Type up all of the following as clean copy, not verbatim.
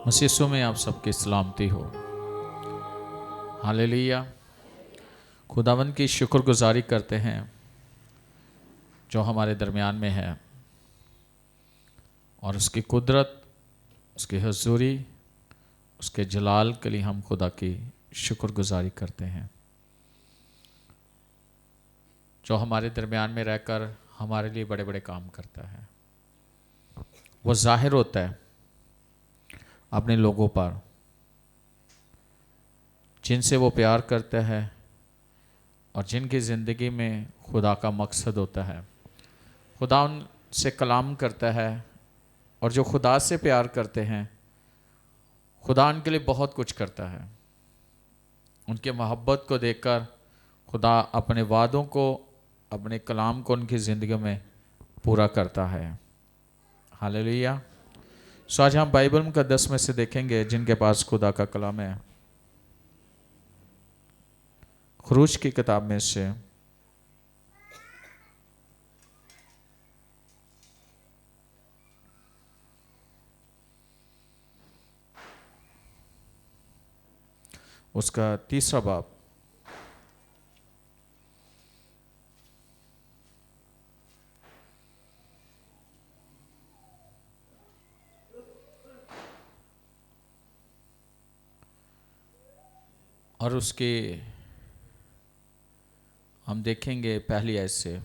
मसीह यीशु में आप सबकी सलामती हो। हालेलुया। खुदावंद की शुक्रगुजारी करते हैं जो हमारे दरमियान में है, और उसकी कुदरत, उसकी हजूरी, उसके जलाल के लिए हम खुदा की शुक्रगुजारी करते हैं जो हमारे दरमियान में रहकर हमारे लिए बड़े बड़े काम करता है। वो जाहिर होता है अपने लोगों पर जिनसे वो प्यार करता है और जिनकी ज़िंदगी में खुदा का मकसद होता है। खुदा उनसे कलाम करता है, और जो खुदा से प्यार करते हैं खुदा उनके लिए बहुत कुछ करता है। उनके मोहब्बत को देखकर खुदा अपने वादों को, अपने कलाम को उनकी ज़िंदगी में पूरा करता है। हालेलुया। सो आज हम बाइबल मुकद्दस में से देखेंगे जिनके पास खुदा का कलाम है। खुरूज की किताब में से उसका 3रा बाब और उसके हम देखेंगे पहली आयत से।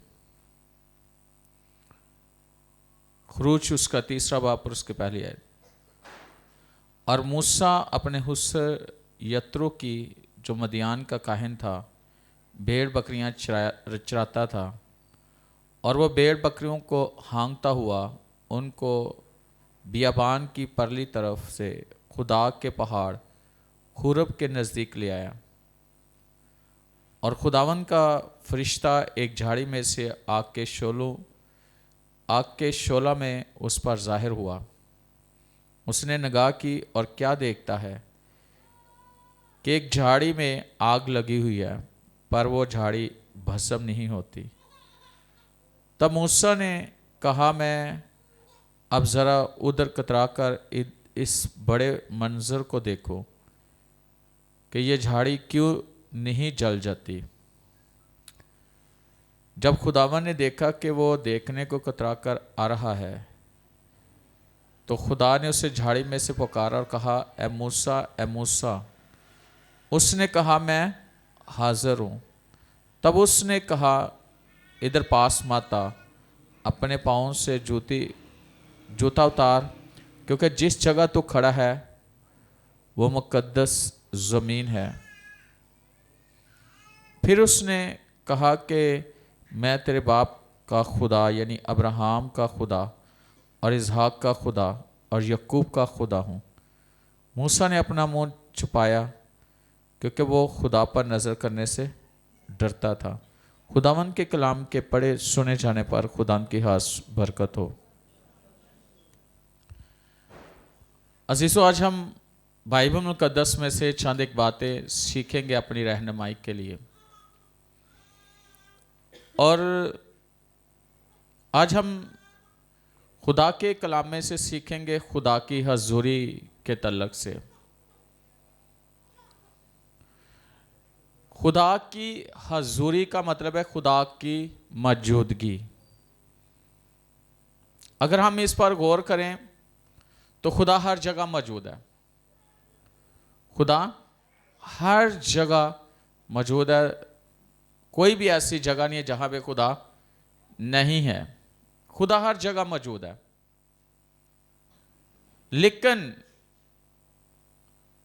खुरूज उसका 3रा बाब और उसके पहली आयत। और मूसा अपने हुस्र यत्रो की, जो मदियान का काहिन था, भेड़ बकरियां चराता था, और वह भेड़ बकरियों को हाँकता हुआ उनको बियाबान की परली तरफ से खुदा के पहाड़ खूरब के नज़दीक ले आया। और खुदावन का फरिश्ता एक झाड़ी में से आग के शोला में उस पर जाहिर हुआ। उसने निगाह की और क्या देखता है कि एक झाड़ी में आग लगी हुई है, पर वो झाड़ी भस्म नहीं होती। तब मूसा ने कहा, मैं अब ज़रा उधर कतरा कर इस बड़े मंजर को देखो कि ये झाड़ी क्यों नहीं जल जाती। जब खुदावन ने देखा कि वो देखने को कतरा कर आ रहा है, तो खुदा ने उसे झाड़ी में से पुकारा और कहा, ए मूसा, ए मूसा। उसने कहा, मैं हाजिर हूँ। तब उसने कहा, इधर पास मत आ, अपने पाँव से जूता उतार, क्योंकि जिस जगह तू खड़ा है वो मुकद्दस ज़मीन है। फिर उसने कहा कि मैं तेरे बाप का खुदा यानी अब्राहम का खुदा और इसहाक का खुदा और यकूब का खुदा हूँ। मूसा ने अपना मुंह छुपाया क्योंकि वो खुदा पर नज़र करने से डरता था। खुदावन के कलाम के पढ़े सुने जाने पर खुदा की खास बरकत हो। अजीज़ों, आज हम बाइबल मुकद्दस में से चंद एक बातें सीखेंगे अपनी रहनुमाई के लिए। और आज हम खुदा के कलाम में से सीखेंगे खुदा की हजूरी के तल्लक से। खुदा की हजूरी का मतलब है खुदा की मौजूदगी। अगर हम इस पर गौर करें तो खुदा हर जगह मौजूद है। खुदा हर जगह मौजूद है। कोई भी ऐसी जगह नहीं है जहां पे खुदा नहीं है। खुदा हर जगह मौजूद है। लेकिन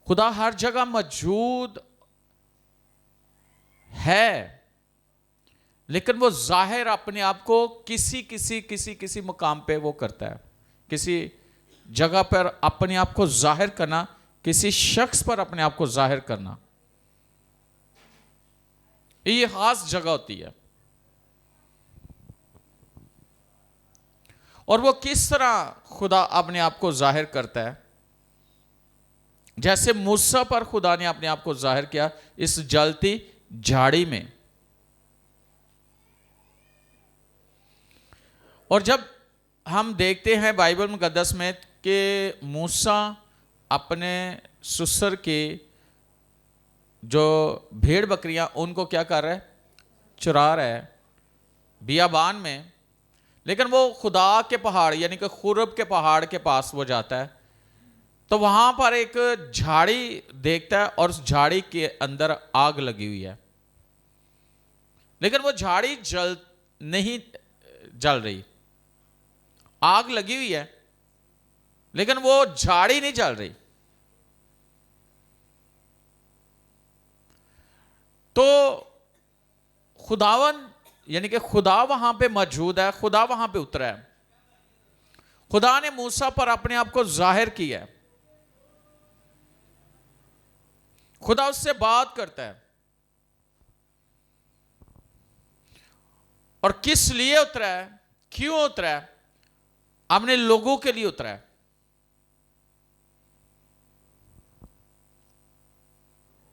खुदा हर जगह मौजूद है, लेकिन वो जाहिर अपने आप को किसी मुकाम पे वो करता है। किसी जगह पर अपने आप को जाहिर करना, किसी शख्स पर अपने आप को जाहिर करना, ये खास जगह होती है। और वो किस तरह खुदा अपने आप को जाहिर करता है? जैसे मूसा पर खुदा ने अपने आप को जाहिर किया इस जलती झाड़ी में। और जब हम देखते हैं बाइबल मुकद्दस में कि मूसा अपने ससुर की जो भेड़ बकरियां उनको क्या कर रहा है, चुरा रहा है बियाबान में। लेकिन वो खुदा के पहाड़ यानी कि खुरब के पहाड़ के पास वो जाता है, तो वहां पर एक झाड़ी देखता है और उस झाड़ी के अंदर आग लगी हुई है, लेकिन वो झाड़ी नहीं जल रही। आग लगी हुई है लेकिन वो झाड़ी नहीं जल रही। तो खुदावन यानी कि खुदा वहां पे मौजूद है, खुदा वहां पे उतरा है। खुदा ने मूसा पर अपने आप को जाहिर किया है। खुदा उससे बात करता है। और किस लिए उतरा है, क्यों उतरा है? अपने लोगों के लिए उतरा है।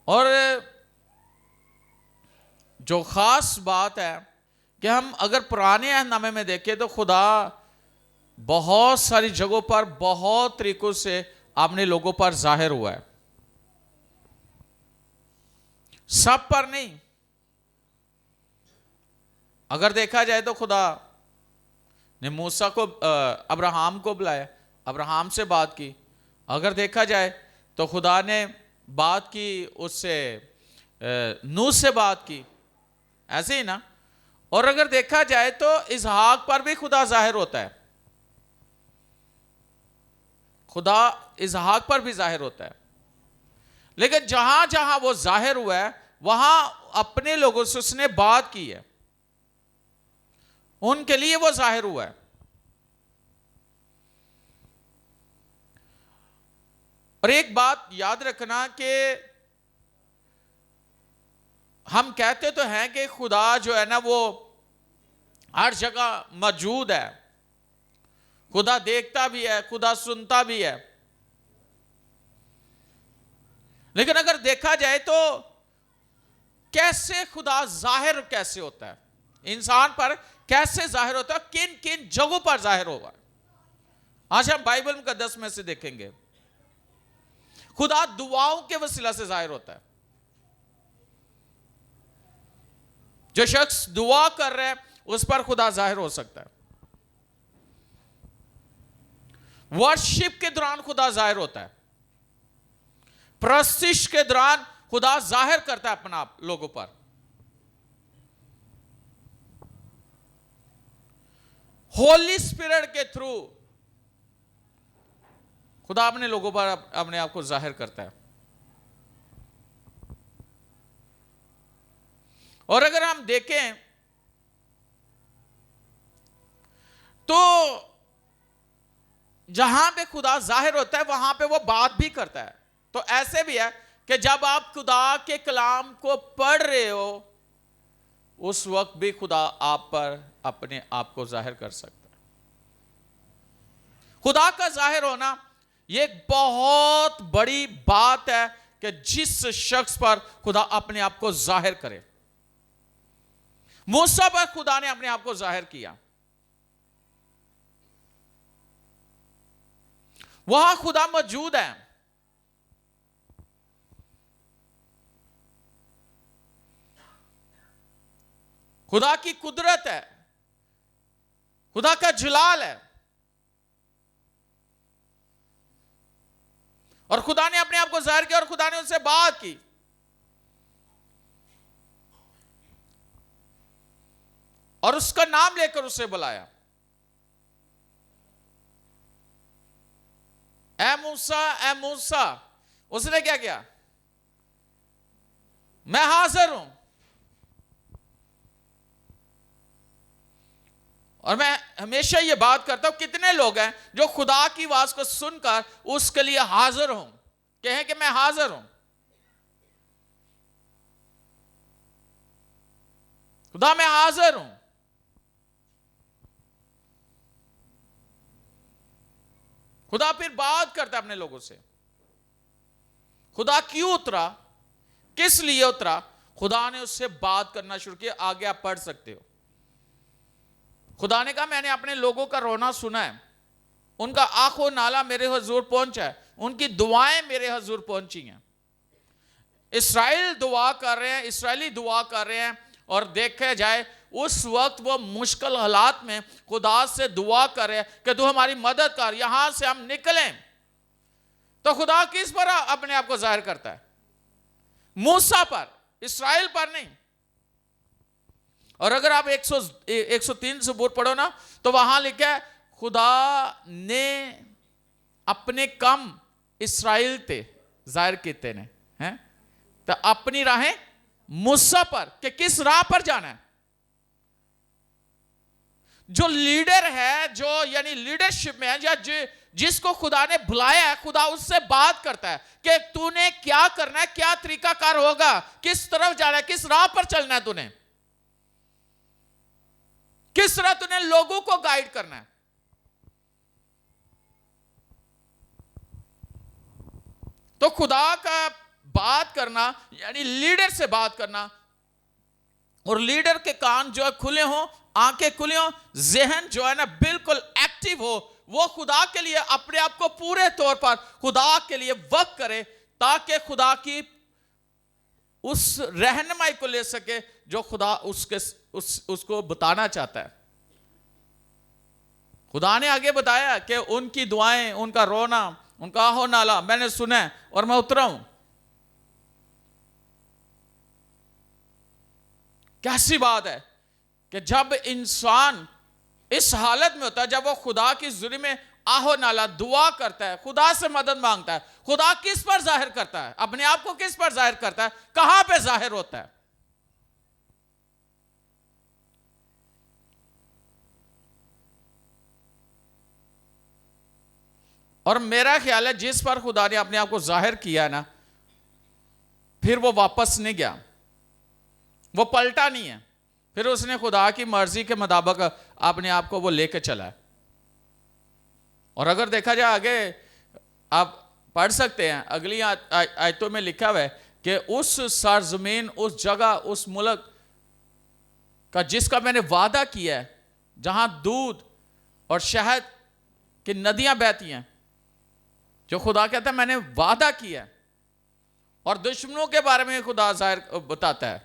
और जो खास बात है कि हम अगर पुराने अहदनामे में देखें तो खुदा बहुत सारी जगहों पर बहुत तरीकों से अपने लोगों पर जाहिर हुआ है, सब पर नहीं। अगर देखा जाए तो खुदा ने मूसा को अब्राहम को बुलाया, अब्राहम से बात की। अगर देखा जाए तो खुदा ने बात की उससे, नूह से बात की, ऐसे ही ना। और अगर देखा जाए तो इसहाक पर भी खुदा जाहिर होता है, खुदा इसहाक पर भी जाहिर होता है। लेकिन जहां जहां वो जाहिर हुआ है वहां अपने लोगों से उसने बात की है, उनके लिए वो जाहिर हुआ है। और एक बात याद रखना कि हम कहते तो हैं कि खुदा जो है ना वो हर जगह मौजूद है, खुदा देखता भी है, खुदा सुनता भी है। लेकिन अगर देखा जाए तो कैसे खुदा जाहिर कैसे होता है, इंसान पर कैसे जाहिर होता है, किन किन जगहों पर जाहिर होगा, आज हम बाइबल मुकद्दस में से देखेंगे। खुदा दुआओं के वसीला से जाहिर होता है। जो शख्स दुआ कर रहा है उस पर खुदा जाहिर हो सकता है। वर्शिप के दौरान खुदा जाहिर होता है, प्रस्तिश के दौरान खुदा जाहिर करता है अपना आप लोगों पर। होली स्पिरिट के थ्रू खुदा अपने लोगों पर अपने आप को जाहिर करता है। और अगर हम देखें तो जहां पे खुदा जाहिर होता है वहां पे वो बात भी करता है। तो ऐसे भी है कि जब आप खुदा के कलाम को पढ़ रहे हो उस वक्त भी खुदा आप पर अपने आप को जाहिर कर सकता है। खुदा का जाहिर होना यह एक बहुत बड़ी बात है कि जिस शख्स पर खुदा अपने आप को जाहिर करे। मूसा पर खुदा ने अपने आप को जाहिर किया, वहां खुदा मौजूद है। खुदा की कुदरत है, खुदा का जलाल है, और खुदा ने अपने आप को जाहिर किया और खुदा ने उनसे बात की। और उसका नाम लेकर उसे बुलाया, ए मूसा, ए मूसा। उसने क्या किया? मैं हाजिर हूं। और मैं हमेशा ये बात करता हूं, कितने लोग हैं जो खुदा की आवाज को सुनकर उसके लिए हाजिर हों, कहें कि मैं हाजिर हूं। खुदा मैं हाजिर हूं। खुदा फिर बात करता है अपने लोगों से। खुदा क्यों उतरा, किस लिए उतरा? खुदा ने उससे बात करना शुरू किया। आगे आप पढ़ सकते हो। खुदा ने कहा मैंने अपने लोगों का रोना सुना है, उनका आंखों नाला मेरे हुजूर पहुंचा है। उनकी दुआएं मेरे हजूर पहुंची हैं। इस्राएल दुआ कर रहे हैं, इसराइली दुआ कर रहे हैं, और देखे जाए उस वक्त वो मुश्किल हालात में खुदा से दुआ कर रहे हैं कि तू हमारी मदद कर, यहां से हम निकलें। तो खुदा किस पर अपने आप को जाहिर करता है? मूसा पर, इसराइल पर नहीं। और अगर आप 103 ज़बूर पढ़ो ना, तो वहां लिखा है खुदा ने अपने कम इसराइल ते जाहिर किते ने, हैं, तो अपनी राहें मूसा पर, कि किस राह पर जाना है। जो लीडर है, जो यानी लीडरशिप में है, या जिसको खुदा ने बुलाया है, खुदा उससे बात करता है कि तूने क्या करना है, क्या तरीकाकार होगा, किस तरफ जाना है, किस राह पर चलना है, तूने किस तरह तूने लोगों को गाइड करना है। तो खुदा का बात करना यानी लीडर से बात करना, और लीडर के कान जो है खुले हों, आंखें खुली हों, जहन जो है ना बिल्कुल एक्टिव हो, वो खुदा के लिए अपने आप को पूरे तौर पर खुदा के लिए वक्त करे, ताकि खुदा की उस रहनुमाई को ले सके जो खुदा उसको बताना चाहता है। खुदा ने आगे बताया कि उनकी दुआएं, उनका रोना, उनका आहो नाला मैंने सुना है और मैं उतरा हूं। कैसी बात है कि जब इंसान इस हालत में होता है, जब वो खुदा की ज़ुरी में आहो नाला दुआ करता है, खुदा से मदद मांगता है, खुदा किस पर जाहिर करता है? अपने आप को किस पर जाहिर करता है? कहां पे जाहिर होता है? और मेरा ख्याल है जिस पर खुदा ने अपने आप को जाहिर किया ना, फिर वो वापस नहीं गया, वो पलटा नहीं है, फिर उसने खुदा की मर्जी के मुताबिक अपने आप को वो लेके चला है। और अगर देखा जाए आगे, आप पढ़ सकते हैं अगली आयतों में लिखा हुआ है कि उस सरजमीन, उस जगह, उस मुल्क का जिसका मैंने वादा किया है, जहां दूध और शहद की नदियां बहती हैं, जो खुदा कहता है मैंने वादा किया है। और दुश्मनों के बारे में खुदा जाहिर बताता है,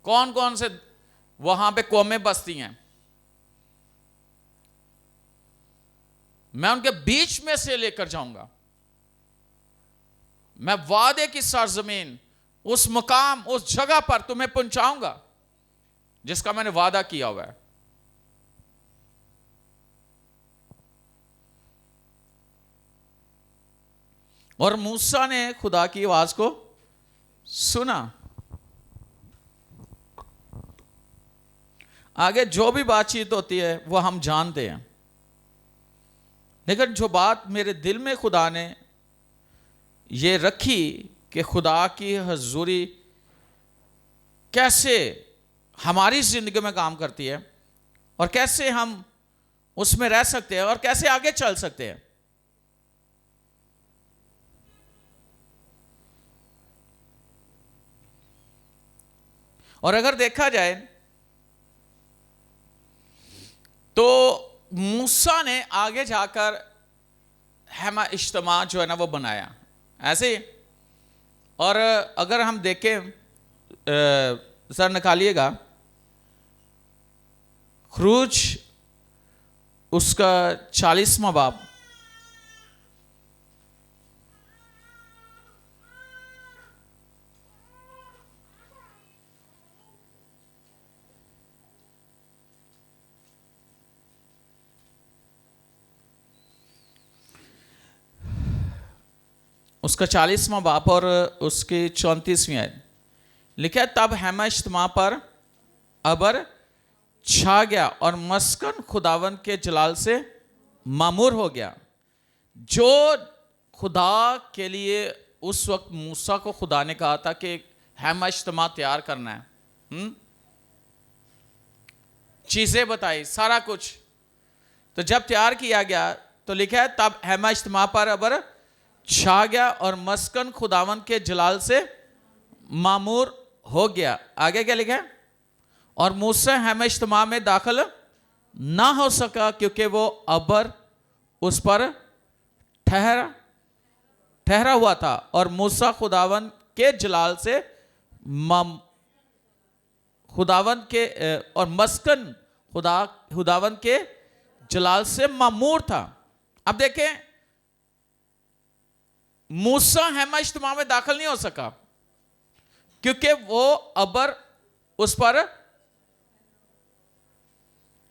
कौन कौन से वहां पे कौमें बसती हैं, मैं उनके बीच में से लेकर जाऊंगा, मैं वादे की सरजमीन, उस मुकाम, उस जगह पर तुम्हें पहुंचाऊंगा जिसका मैंने वादा किया हुआ है। और मूसा ने खुदा की आवाज को सुना। आगे जो भी बातचीत होती है वो हम जानते हैं, लेकिन जो बात मेरे दिल में खुदा ने ये रखी कि खुदा की हजूरी कैसे हमारी जिंदगी में काम करती है, और कैसे हम उसमें रह सकते हैं, और कैसे आगे चल सकते हैं। और अगर देखा जाए तो मूसा ने आगे जाकर हेमा इज्तिमा जो है ना वो बनाया ऐसे। और अगर हम देखें, सर निकालिएगा खरूज उसका 40वां बाब, उसका 40वां बाप और उसकी 34वीं आयत लिखा है, तब हेमा इज्तिमा पर अबर छा गया और मस्कन खुदावन के जलाल से मामूर हो गया। जो खुदा के लिए उस वक्त मूसा को खुदा ने कहा था कि हेमा इज्तिमा तैयार करना है, चीजें बताई, सारा कुछ, तो जब तैयार किया गया तो लिखा है तब हेमा इज्तिमा पर अबर छा गया और मस्कन खुदावन के जलाल से मामूर हो गया। आगे क्या लिखा है? और मूसा हेमा इज्तिमा में दाखिल ना हो सका क्योंकि वो अबर उस पर ठहरा। ठहरा हुआ था और मूसा खुदावन के जलाल से खुदावन के और मस्कन खुदावन के जलाल से मामूर था। अब देखें, मूसा हैमा इज्तिमा में दाखिल नहीं हो सका क्योंकि वो अबर उस पर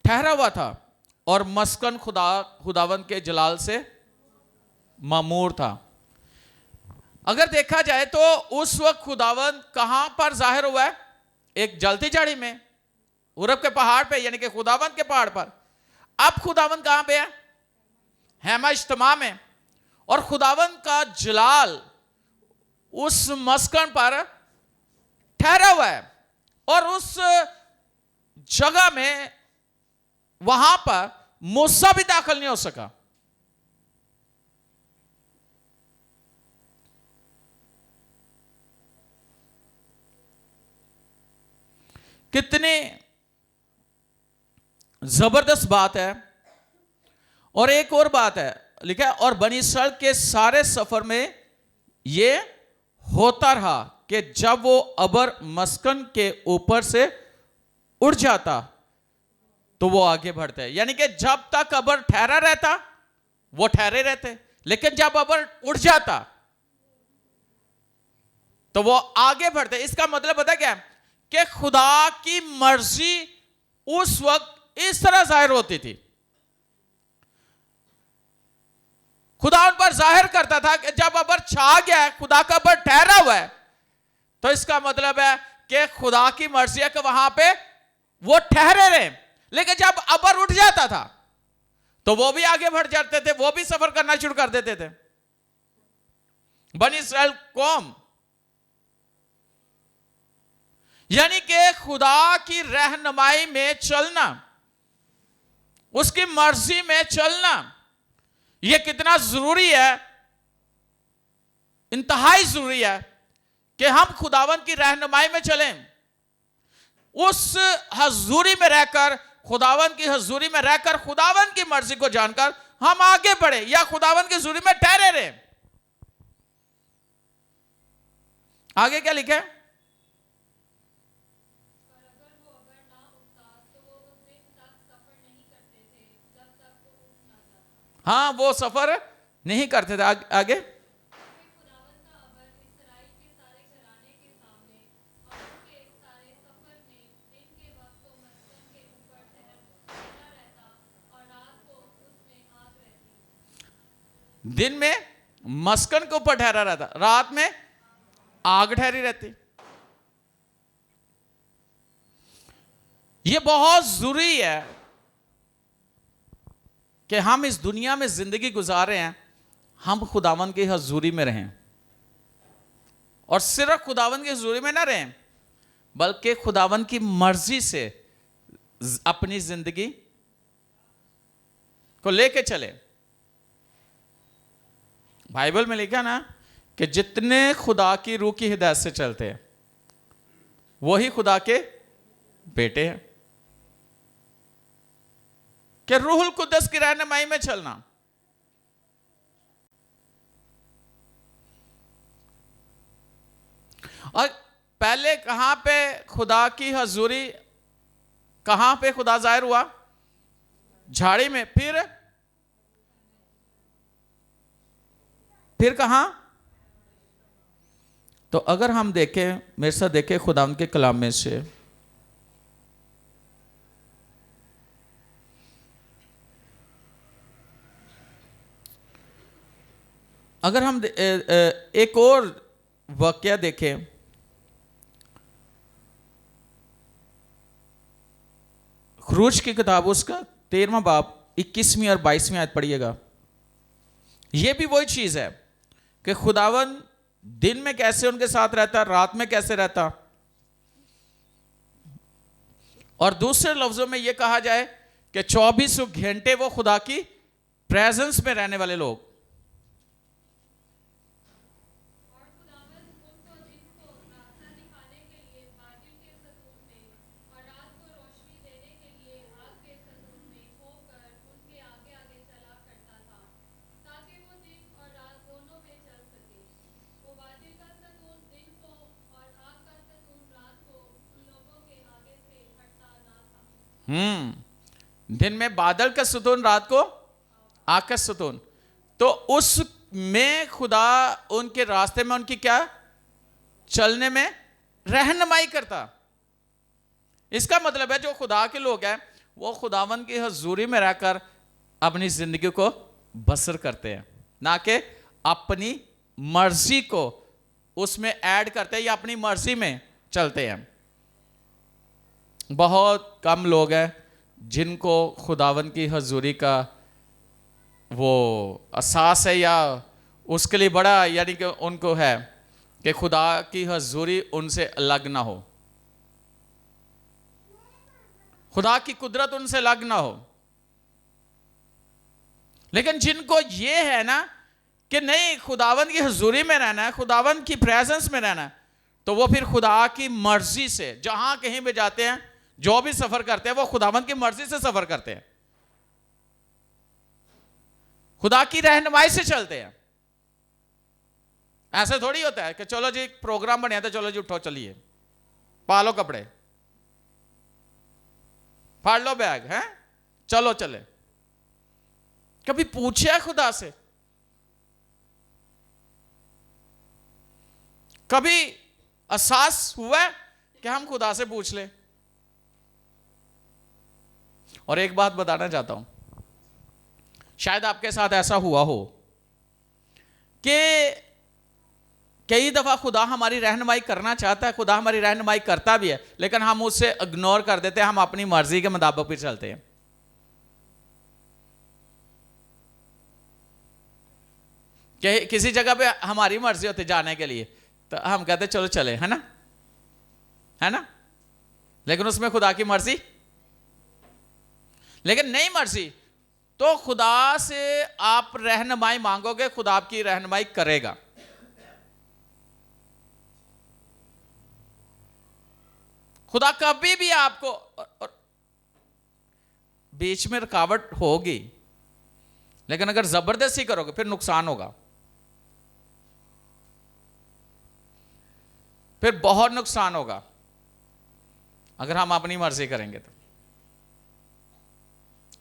ठहरा हुआ था और मस्कन खुदावन के जलाल से मामूर था। अगर देखा जाए तो उस वक्त खुदावन कहां पर जाहिर हुआ है? एक जलती झाड़ी में, उरब के पहाड़ पे, यानी कि खुदावन के पहाड़ पर। अब खुदावन कहां पे है? हैमा इज्तिमा में। और खुदावन का जलाल उस मस्कन पर ठहरा हुआ है और उस जगह में वहां पर मूसा भी दाखिल नहीं हो सका। कितनी जबरदस्त बात है। और एक और बात है, लिखा है और बनी इसराइल के सारे सफर में यह होता रहा कि जब वो अबर मस्कन के ऊपर से उड़ जाता तो वो आगे बढ़ते। यानी कि जब तक अबर ठहरा रहता वो ठहरे रहते, लेकिन जब अबर उड़ जाता तो वो आगे बढ़ते। इसका मतलब पता क्या है? कि खुदा की मर्जी उस वक्त इस तरह जाहिर होती थी। खुदा उन पर जाहिर करता था कि जब अबर छा गया है, खुदा का अबर ठहरा हुआ है, तो इसका मतलब है कि खुदा की मर्जी है कि वहां पे वो ठहरे रहे। लेकिन जब अबर उठ जाता था तो वो भी आगे बढ़ जाते थे, वो भी सफर करना शुरू कर देते थे। बनी इस्राएल कौम, यानी कि खुदा की रहनुमाई में चलना, उसकी मर्जी में चलना, यह कितना जरूरी है, इंतहाई जरूरी है कि हम खुदावन की रहनुमाई में चलें। उस हजूरी में रहकर, खुदावन की हजूरी में रहकर, खुदावन की मर्जी को जानकर हम आगे बढ़े या खुदावन की हजूरी में ठहरे रहे। आगे क्या लिखा है? हाँ, वो सफर नहीं करते थे। आगे दिन में मस्कन के ऊपर ठहरा रहता, रात में आग ठहरी रहती। यह बहुत जरूरी है कि हम इस दुनिया में जिंदगी गुजार रहे हैं, हम खुदावन की हजूरी में रहें। और सिर्फ खुदावन की हजूरी में ना रहें, बल्कि खुदावन की मर्जी से अपनी जिंदगी को लेके चले। बाइबल में लिखा ना कि जितने खुदा की रूह की हिदायत से चलते हैं वही खुदा के बेटे हैं। कि रूहुल कुद्दस की रहनुमाई में चलना। और पहले कहां पे खुदा की हजूरी, कहां पे खुदा जाहिर हुआ? झाड़ी में। फिर कहां? तो अगर हम देखें, मेरे साथ देखें खुदा के कलाम में से, अगर हम एक और वाकया देखें, खरूज की किताब उसका 13वां बाब 21वीं और 22वीं आयत पढ़िएगा। यह भी वही चीज है कि खुदावन दिन में कैसे उनके साथ रहता, रात में कैसे रहता। और दूसरे लफ्जों में यह कहा जाए कि 24 घंटे वो खुदा की प्रेजेंस में रहने वाले लोग। दिन में बादल का सुतून, रात को आग का सुतून। तो उसमें खुदा उनके रास्ते में उनकी क्या चलने में रहनुमाई करता। इसका मतलब है जो खुदा के लोग हैं वो खुदावन की हजूरी में रहकर अपनी जिंदगी को बसर करते हैं, ना कि अपनी मर्जी को उसमें ऐड करते हैं या अपनी मर्जी में चलते हैं। बहुत कम लोग हैं जिनको खुदावन की हजूरी का वो एहसास है या उसके लिए बड़ा यानी कि उनको है कि खुदा की हजूरी उनसे अलग ना हो, खुदा की कुदरत उनसे अलग ना हो। लेकिन जिनको ये है ना कि नहीं खुदावंद की हजूरी में रहना है, खुदावंद की प्रेजेंस में रहना है, तो वो फिर खुदा की मर्जी से जहां कहीं भी जाते हैं, जो भी सफर करते हैं, वो खुदावंद की मर्जी से सफर करते हैं, खुदा की रहनुमाई से चलते हैं। ऐसे थोड़ी होता है कि चलो जी प्रोग्राम बने तो चलो जी उठो चलिए, पालो कपड़े, फाड़ लो बैग, हैं चलो चले। कभी पूछे खुदा से? कभी एहसास हुआ कि हम खुदा से पूछ ले? और एक बात बताना चाहता हूं, शायद आपके साथ ऐसा हुआ हो कि कई दफा खुदा हमारी रहनुमाई करना चाहता है, खुदा हमारी रहनुमाई करता भी है, लेकिन हम उससे इग्नोर कर देते हैं, हम अपनी मर्जी के मुताबिक फिर चलते हैं। कि किसी जगह पे हमारी मर्जी होती जाने के लिए तो हम कहते चलो चले, है ना, है ना, लेकिन उसमें खुदा की मर्जी, लेकिन नहीं मर्जी तो खुदा से आप रहनुमाई मांगोगे, खुदा आपकी रहनुमाई करेगा। खुदा कभी भी आपको, बीच में रुकावट होगी, लेकिन अगर जबरदस्ती करोगे फिर नुकसान होगा, फिर बहुत नुकसान होगा अगर हम अपनी मर्जी करेंगे तो।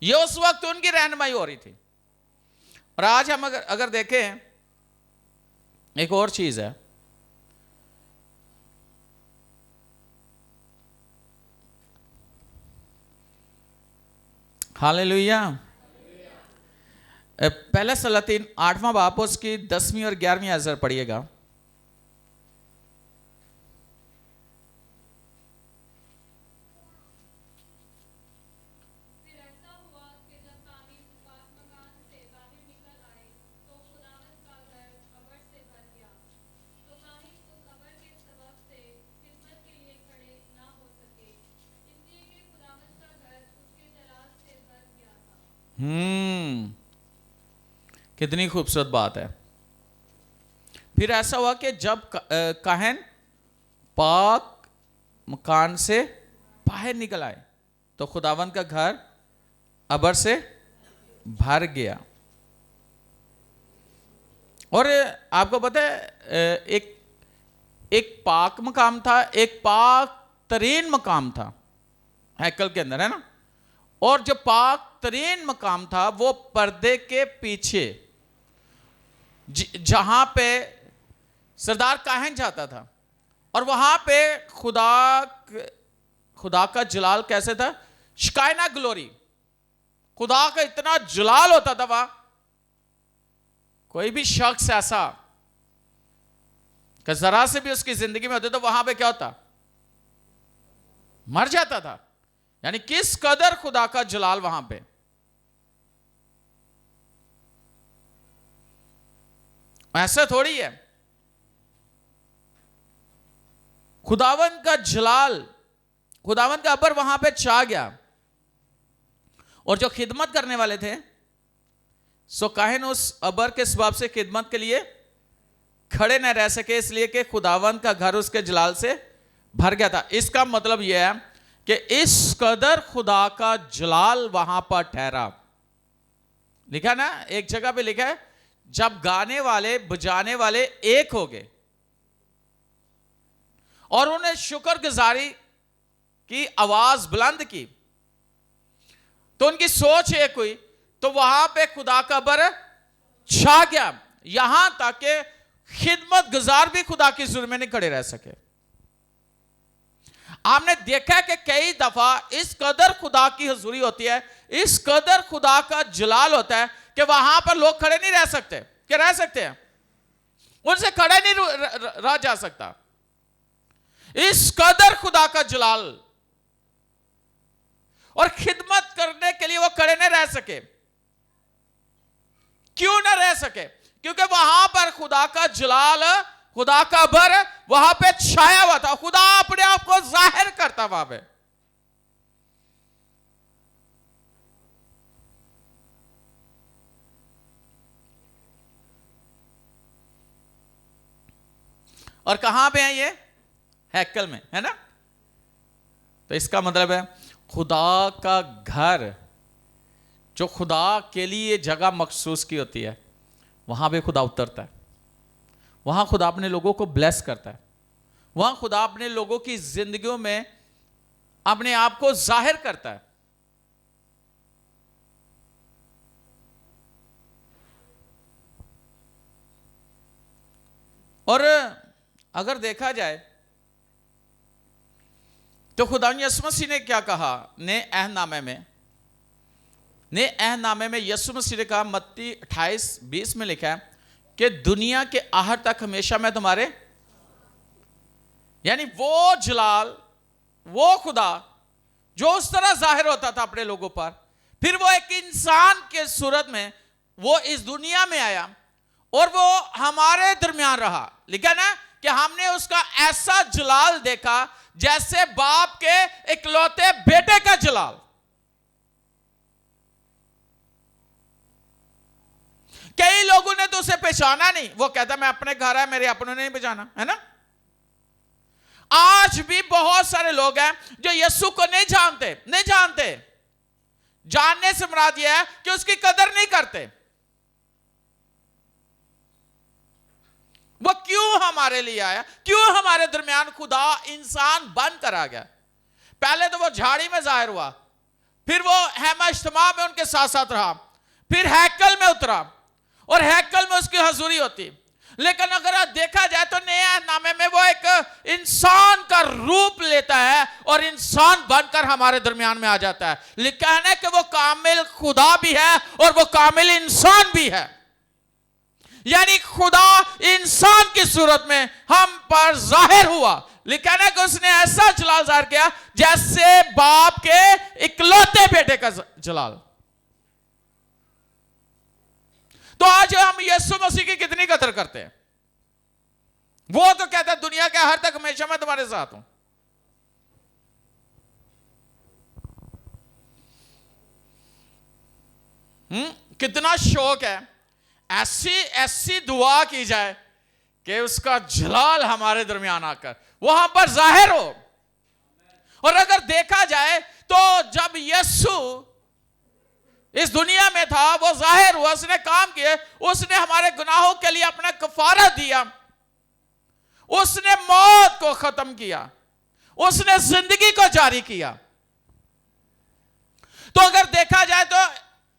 ये उस वक्त उनकी रहनुमाई हो रही थी। और आज हम अगर देखें एक और चीज है, हालेलुया। पहला सलातीन 8वां बाब उसकी 10वीं और 11वीं आयत पढ़िएगा। कितनी खूबसूरत बात है। फिर ऐसा हुआ कि जब काहन पाक मकान से बाहर निकल आए तो खुदावंद का घर अबर से भर गया। और आपको पता है एक पाक मकाम था, एक पाक तरीन मकाम था हैकल के अंदर, है ना। और जो पाक तरीन मकाम था वो पर्दे के पीछे जहां पे सरदार काहन जाता था, और वहां पे खुदा का जलाल कैसे था, शिकायना ग्लोरी, खुदा का इतना जलाल होता था वहां। कोई भी शख्स ऐसा कि जरा से भी उसकी जिंदगी में होते तो वहां पे क्या होता, मर जाता था। यानी किस कदर खुदा का जलाल वहां पे। ऐसा थोड़ी है, खुदावंद का जलाल, खुदावंद का अबर वहां पे छा गया। और जो खिदमत करने वाले थे सो काहिन उस अबर के स्वभाव से खिदमत के लिए खड़े न रह सके, इसलिए कि खुदावंद का घर उसके जलाल से भर गया था। इसका मतलब यह है कि इस कदर खुदा का जलाल वहां पर ठहरा। लिखा ना, एक जगह पे लिखा है जब गाने वाले बजाने वाले एक हो गए और उन्हें शुक्रगुजारी की आवाज बुलंद की, तो उनकी सोच एक हुई, तो वहां पे खुदा का बर छा गया, यहां तक कि खिदमत गुजार भी खुदा की जुर्म में नहीं खड़े रह सके। आपने देखा कि कई दफा इस कदर खुदा की हुजूरी होती है, इस कदर खुदा का जलाल होता है कि वहां पर लोग खड़े नहीं रह सकते। क्या रह सकते हैं? उनसे खड़े नहीं रह जा सकता। इस कदर खुदा का जलाल, और खिदमत करने के लिए वो खड़े नहीं रह सके। क्यों ना रह सके? क्योंकि वहां पर खुदा का जलाल, खुदा का बर वहां पे छाया हुआ था। खुदा अपने आप को जाहिर करता वहां पे। और कहां पे है ये? हैकल में, है ना? तो इसका मतलब है खुदा का घर, जो खुदा के लिए जगह मखसूस की होती है, वहां पे खुदा उतरता है। वहां खुदा अपने लोगों को ब्लेस करता है। वहां खुदा अपने लोगों की जिंदगियों में अपने आप को जाहिर करता है। और अगर देखा जाए तो खुदा यीशु मसीह ने क्या कहा नए अहदनामे में यीशु मसीह ने कहा, मत्ती 28:20 में लिखा है कि दुनिया के आहर तक हमेशा मैं तुम्हारे, यानी वो जलाल, वो खुदा जो उस तरह जाहिर होता था अपने लोगों पर, फिर वो एक इंसान के सूरत में वो इस दुनिया में आया और वो हमारे दरमियान रहा। लिखा ना कि हमने उसका ऐसा जलाल देखा जैसे बाप के इकलौते बेटे का जलाल। कई लोगों ने तो उसे पहचाना नहीं। वो कहता मैं अपने घर है, मेरे अपनों ने नहीं पहचाना, है ना? आज भी बहुत सारे लोग हैं जो यीशु को नहीं जानते। जानने से मुराद यह है कि उसकी कदर नहीं करते। वो क्यों हमारे लिए आया, क्यों हमारे दरमियान खुदा इंसान बनकर आ गया। पहले तो वो झाड़ी में जाहिर हुआ, फिर वो हैमा इज्तिमा में उनके साथ साथ रहा, फिर हैकल में उतरा और हैकल में उसकी हजूरी होती। लेकिन अगर देखा जाए तो नए नामे में वो एक इंसान का रूप लेता है और इंसान बनकर हमारे दरमियान में आ जाता है। लिखा है ना कि वो कामिल खुदा भी है और वो कामिल इंसान भी है। यानी खुदा इंसान की सूरत में हम पर जाहिर हुआ। लिखा है ना कि उसने ऐसा जलाल जाहिर किया जैसे बाप के इकलौते बेटे का जलाल। तो आज हम यीशु मसीह की कितनी कदर करते हैं। वो तो कहता है दुनिया के हर तक हमेशा मैं तुम्हारे साथ हूं। कितना शौक है ऐसी दुआ की जाए कि उसका जलाल हमारे दरमियान आकर वहां पर जाहिर हो। और अगर देखा जाए तो जब यीशु इस दुनिया में था, वो जाहिर हुआ, उसने काम किए, उसने हमारे गुनाहों के लिए अपना कफारा दिया, उसने मौत को खत्म किया, उसने जिंदगी को जारी किया। तो अगर देखा जाए तो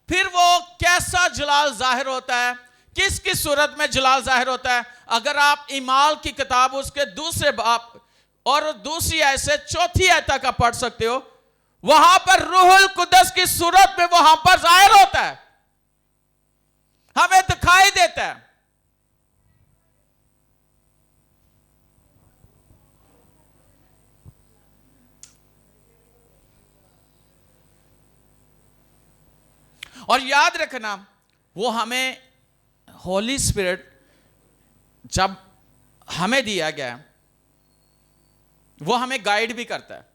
फिर वो कैसा जलाल जाहिर होता है, किसकी सूरत में जलाल जाहिर होता है। अगर आप ईमाल की किताब उसके दूसरे बाब और दूसरी आयत से चौथी आयत तक आप पढ़ सकते हो, वहां पर रूहुल कुद्दस की सूरत में वहां पर जाहिर होता है, हमें दिखाई देता है। और याद रखना, वो हमें होली स्पिरिट जब हमें दिया गया, वो हमें गाइड भी करता है,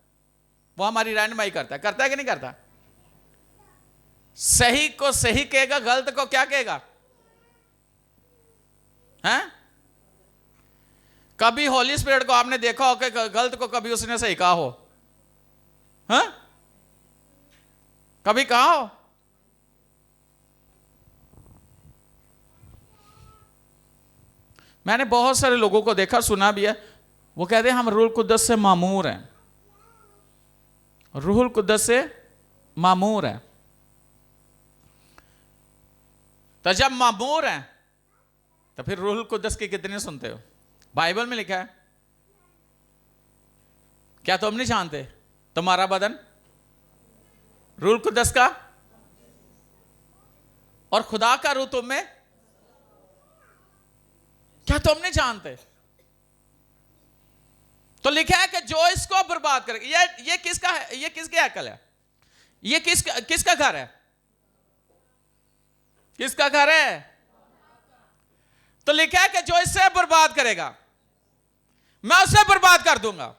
वो हमारी रहनुमाई करता है कि नहीं करता। सही को सही कहेगा, गलत को क्या कहेगा, हैं? कभी होली स्पिरिट को आपने देखा हो कि गलत को कभी उसने सही कहा हो? हैं? कभी कहा हो? मैंने बहुत सारे लोगों को देखा, सुना भी है, वो कहते हैं हम रूहुल कुद्दस से मामूर हैं, रूहुल कुद्दस से मामूर है। तो जब मामूर हैं तो फिर रूहुल कुद्दस की कितने सुनते हो? बाइबल में लिखा है, क्या तुम नहीं जानते तुम्हारा बदन रूहुल कुद्दस का और खुदा का रूह तुम में? क्या तुम नहीं जानते? तो लिखा है कि जो इसको बर्बाद करेगा, ये किसका है? ये किसकी अकल है? ये किसका घर है? किसका घर है? तो लिखा है कि जो इससे बर्बाद करेगा मैं उसे बर्बाद कर दूंगा।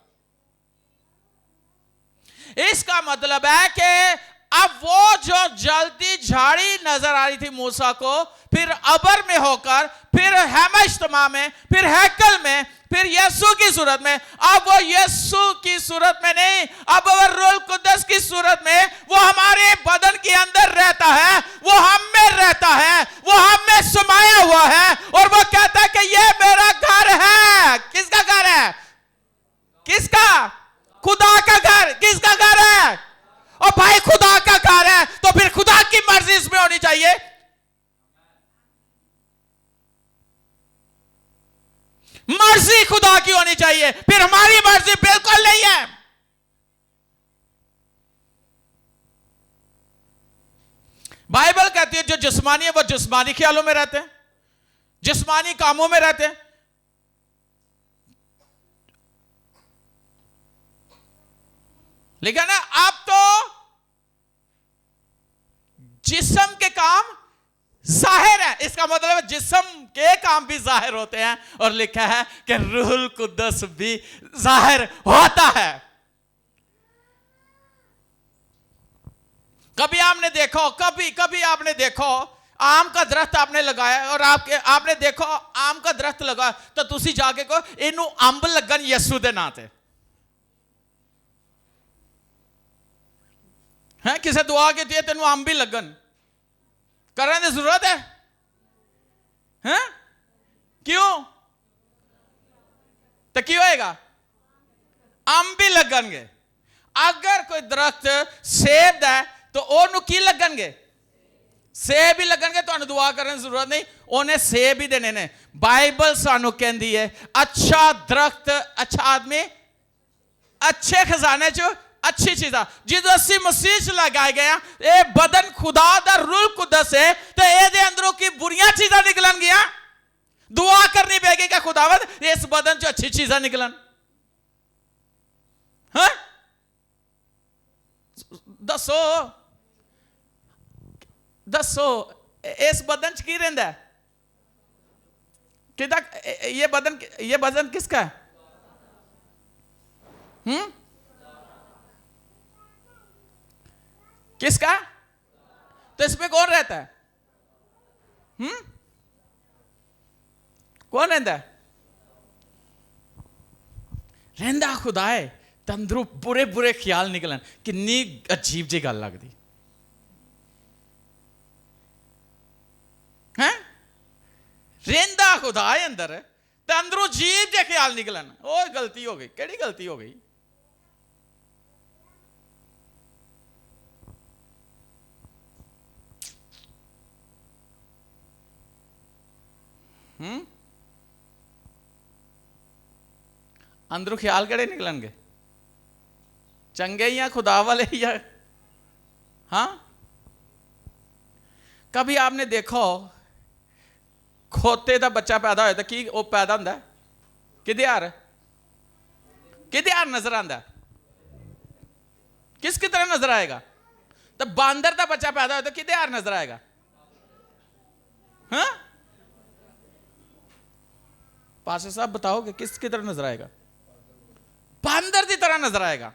इसका मतलब है कि अब वो जो जलती झाड़ी नजर आ रही थी मूसा को, फिर अबर में होकर, फिर हैमा इज्तिमा में, फिर हैकल में, फिर यीशु की सूरत में, अब वो यीशु की सूरत में नहीं, अब वो रूहुल कुद्दस की सूरत में वो हमारे बदन के अंदर रहता है, वो हम में रहता है, वो हम में समाया हुआ है, और वो कहता है कि ये मेरा घर है। किसका घर है? किसका? खुदा का घर। किसका घर है? और भाई खुदा का घर है तो फिर खुदा की मर्जी इसमें होनी चाहिए। मर्जी खुदा की होनी चाहिए, फिर हमारी मर्जी बिल्कुल नहीं है। बाइबल कहती है जो जिस्मानी है वो जिस्मानी ख्यालों में रहते हैं, जिस्मानी कामों में रहते हैं। लेकिन अब तो जिस्म के काम जाहिर है, इसका मतलब जिस्म के काम भी जाहिर होते हैं, और लिखा है कि रूहुल कुद्दस भी जाहिर होता है। कभी आपने देखो, कभी आपने देखो आम का दरख्त आपने लगाया और आपने देखो आम का दरख्त लगा तो तुसी जाके को इनू अंब लगन यीशु दे नाम ते है, किसे दुआ की थी तेन अंब भी लगन करने की जरूरत है? क्यों? तो क्यों होएगा? अंब भी लगनगे। अगर कोई दरख्त सेब है तो ओनू की लगनगे? सेब ही लगनगे। तो दुआ करने की जरूरत नहीं, उन्हें सेब ही देने ने। बाइबल सानू कहती है अच्छा दरख्त, अच्छा आदमी अच्छे खजाने चो अच्छी चीजा जो अस्सी मसीह च लगाया गया, ये बदन खुदा दा रूहुल कुद्दस है, तो ये अंदरों की बुरियां चीजा निकलन गया। दुआ करनी पेगी कि खुदावंद इस बदन चो अच्छी चीजा निकलन। हाँ दसो दसो इस बदन च की रहिंदा है? किदा ये बदन किसका है? किसका? तो इसमें कौन रहता है? कौन रहता है? रहंदा खुदा है। तंदरू बुरे बुरे ख्याल निकलन। कितनी अजीब जी गल लगती है। रहंदा खुदा है अंदर, तंदरू अजीब जे ख्याल निकलन। ओ गलती हो गई। केड़ी गलती हो गई? अंदरों ख्याल कड़े निकलनगे? चंगे या खुदा वाले या? हाँ कभी आपने देखो खोते का बच्चा पैदा होया तो की वो पैदा होंदा है किदे हार नजर आंदा? किसकी तरह नजर आएगा? तो बांदर का बच्चा पैदा होया तो किदे हार नजर आएगा? हाँ पास्टर साहब बताओगे किसकी तरह नजर आएगा? बांदर की तरह नजर आएगा।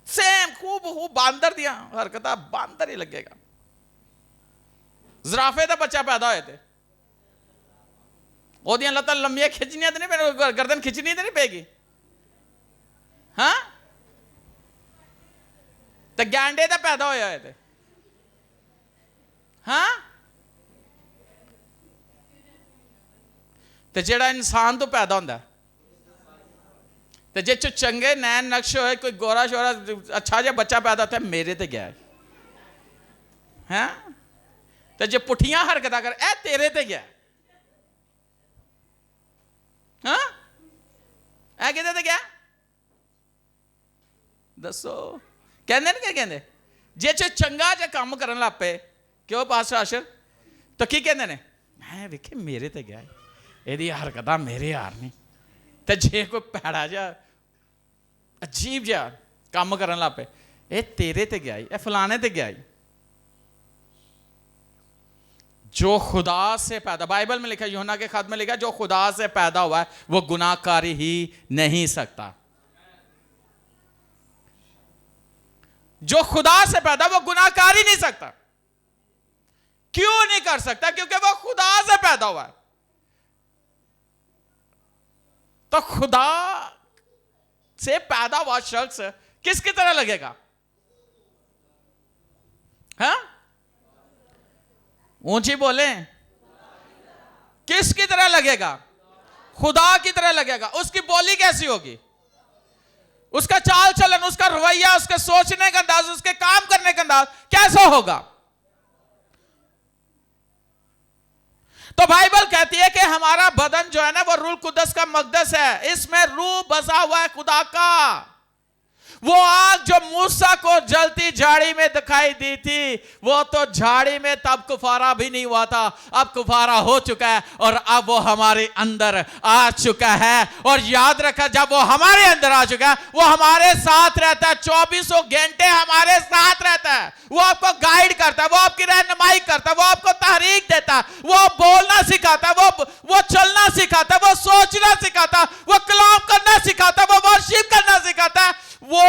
सेम खूब बांदर दिया हरकत बांदर ही लगेगा। जराफे का बच्चा पैदा होए थे, ओदियां लत्तां लंबियां खिंचनियां तो नहीं, गर्दन खिंचनी तो नहीं पेगी? हाँ तो गैंडे का पैदा होया थे। हाँ तो जेड़ा इंसान तो पैदा होंदा तो जे चंगे नैन नक्श होए, कोई गोरा शोरा अच्छा जहा बच्चा पैदा होता है, मेरे ते गया है। तो जो पुठियां हरकत कर ए तेरे ते गया हाँ ए किते ते गया दसो कहते क्या कहते जे चंगा जो काम करन लग पे क्यों पास आशर तो की कहते ने मैं वेखे मेरे ते गया यदि हरकत मेरे यार नहीं तो जे कोई भैड़ा जा अजीब जा काम करन लग पे ये तेरे ते गया ये फलाने ते गया जो खुदा से पैदा बाइबल में लिखा यूहन्ना के खत में लिखा जो खुदा से पैदा हुआ है वो गुनाहकारी ही नहीं सकता जो खुदा से पैदा वो गुनाहकार ही नहीं सकता क्यों नहीं कर सकता क्योंकि वो खुदा से पैदा हुआ है तो खुदा से पैदा हुआ शख्स किसकी तरह लगेगा हाँ ऊंची बोले किसकी तरह लगेगा खुदा की तरह लगेगा उसकी बोली कैसी होगी उसका चाल चलन उसका रवैया उसके सोचने का अंदाज उसके काम करने का अंदाज कैसा होगा तो बाइबल कहती है कि हमारा बदन जो है ना वो रूह कुदस का मकदस है इसमें रूह बसा हुआ है खुदा का वो आग जो मूसा को जलती झाड़ी में दिखाई दी थी वो तो झाड़ी में तब कुफारा भी नहीं हुआ था अब कुफारा हो चुका है और अब वो हमारे अंदर आ चुका है और याद रखा जब वो हमारे अंदर आ चुका है वो हमारे साथ रहता है 24 घंटे हमारे साथ रहता है वो आपको गाइड करता है वो आपकी रहनुमाई करता है वो आपको तहरीक देता है वो बोलना सिखाता है वो चलना सिखाता है वो सोचना सिखाता है वो कलाम करना सिखाता है वो वर्शिप करना सिखाता है वो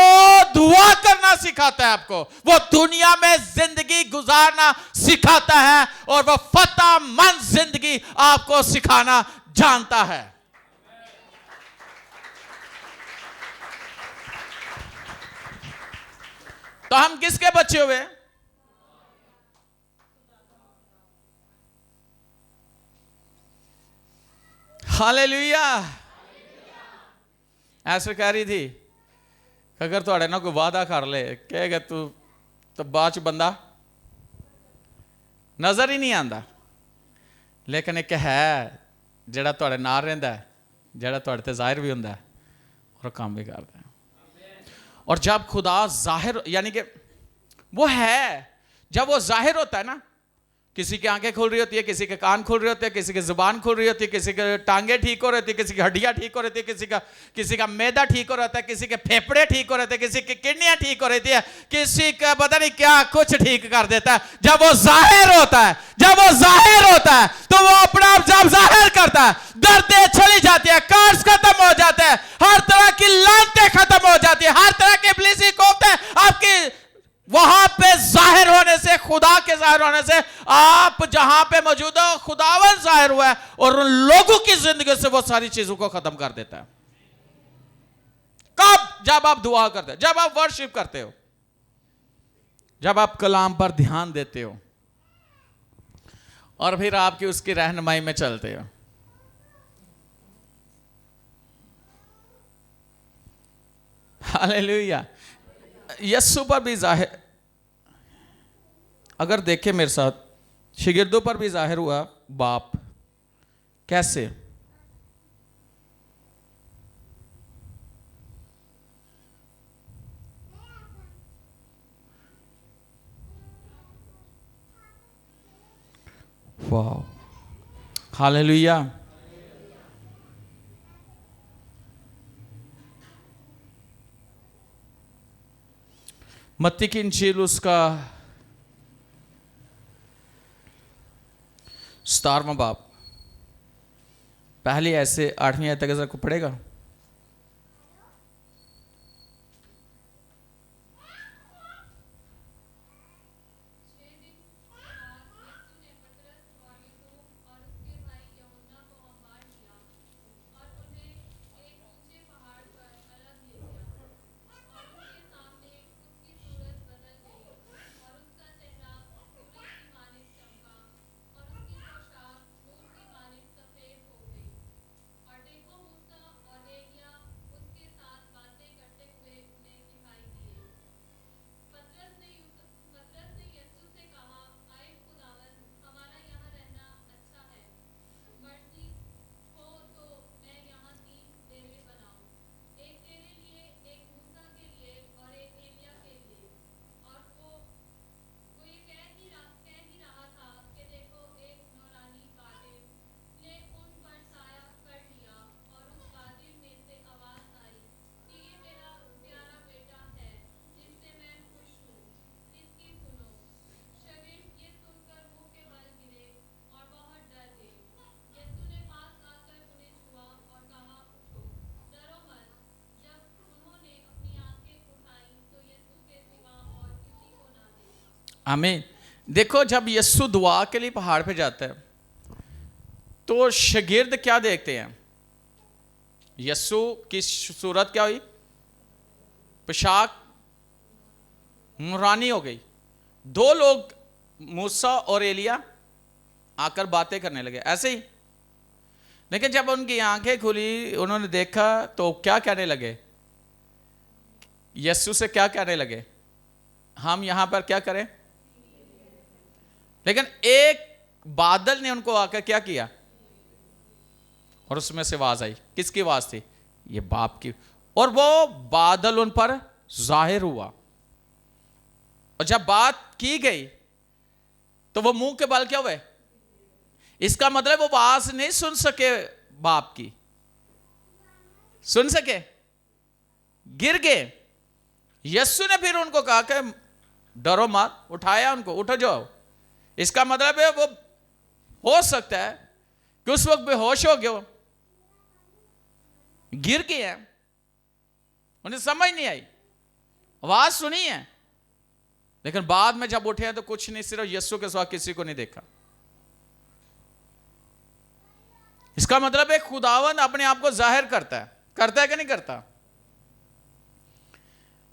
दुआ करना सिखाता है आपको वो दुनिया में जिंदगी गुजारना सिखाता है और वो फतह मंद जिंदगी आपको सिखाना जानता है तो हम किसके बच्चे हुए हालेलुया ऐसे कह रही थी अगर थोड़े ना कोई वादा कर ले कहेगा तू तो बाद च बंदा नजर ही नहीं आता लेकिन एक है जिहड़ा थोड़े नाल रहिंदा है जिहड़ा थोड़े ते जाहिर भी हुंदा है और काम भी करता है और जब खुदा जाहिर यानी कि वो है जब वो जाहिर होता है ना किसी की आंखें खुल रही होती है किसी के कान खुल रहे होते हैं किसी की जुबान खुल रही होती है किसी के टांगे ठीक हो रही होती है किसी की हड्डियां ठीक हो रही थी किसी का मैदा ठीक हो रहा है किसी के फेफड़े ठीक हो रहे थे किसी की किडनियां ठीक हो रही थी किसी का पता नहीं क्या कुछ ठीक कर देता है जब वो जाहिर होता है तो वो अपना आप जब जाहिर करता है दर्दें चली जाती है कर्ज खत्म हो जाते हैं हर तरह की लानतें खत्म हो जाती है हर तरह के इब्लीसी कोफ्ते आपकी वहां पे जाहिर होने से खुदा के जाहिर होने से आप जहां पे मौजूद हो खुदावन जाहिर हुआ है और उन लोगों की जिंदगी से वो सारी चीजों को खत्म कर देता है कब जब आप दुआ करते हो जब आप वर्शिप करते हो जब आप कलाम पर ध्यान देते हो और फिर आपकी उसकी रहनुमाई में चलते हो हालेलुया यस्सु पर भी जाहिर अगर देखें मेरे साथ शिगिर्दों पर भी जाहिर हुआ बाप कैसे वाह हालेलुया मत्ती की इंजील उसका 17वां बाब पहली ऐसे 8वीं आयत तक को पढ़ेगा आमीन। देखो जब यीशु दुआ के लिए पहाड़ पे जाता है तो शागिर्द क्या देखते हैं? यीशु की सूरत क्या हुई? पोशाक नूरानी हो गई। दो लोग मूसा और एलिया आकर बातें करने लगे ऐसे ही। लेकिन जब उनकी आंखें खुली, उन्होंने देखा तो क्या कहने लगे? यीशु से क्या कहने लगे? हम यहां पर क्या करें? लेकिन एक बादल ने उनको आकर क्या किया? और उसमें से आवाज आई। किसकी आवाज थी? ये बाप की। और वो बादल उन पर जाहिर हुआ। और जब बात की गई तो वो मुंह के बल क्या हुए? इसका मतलब वो आवाज नहीं सुन सके बाप की, सुन सके, गिर गए। यीशु ने फिर उनको कहा कि डरो मत, उठाया उनको, उठ जाओ। इसका मतलब है वो हो सकता है कि उस वक्त बेहोश हो गए, गिर गए हैं, उन्हें समझ नहीं आई, आवाज सुनी है, लेकिन बाद में जब उठे हैं तो कुछ नहीं, सिर्फ यीशु के सिवा किसी को नहीं देखा। इसका मतलब है खुदावन अपने आप को जाहिर करता है कि नहीं करता?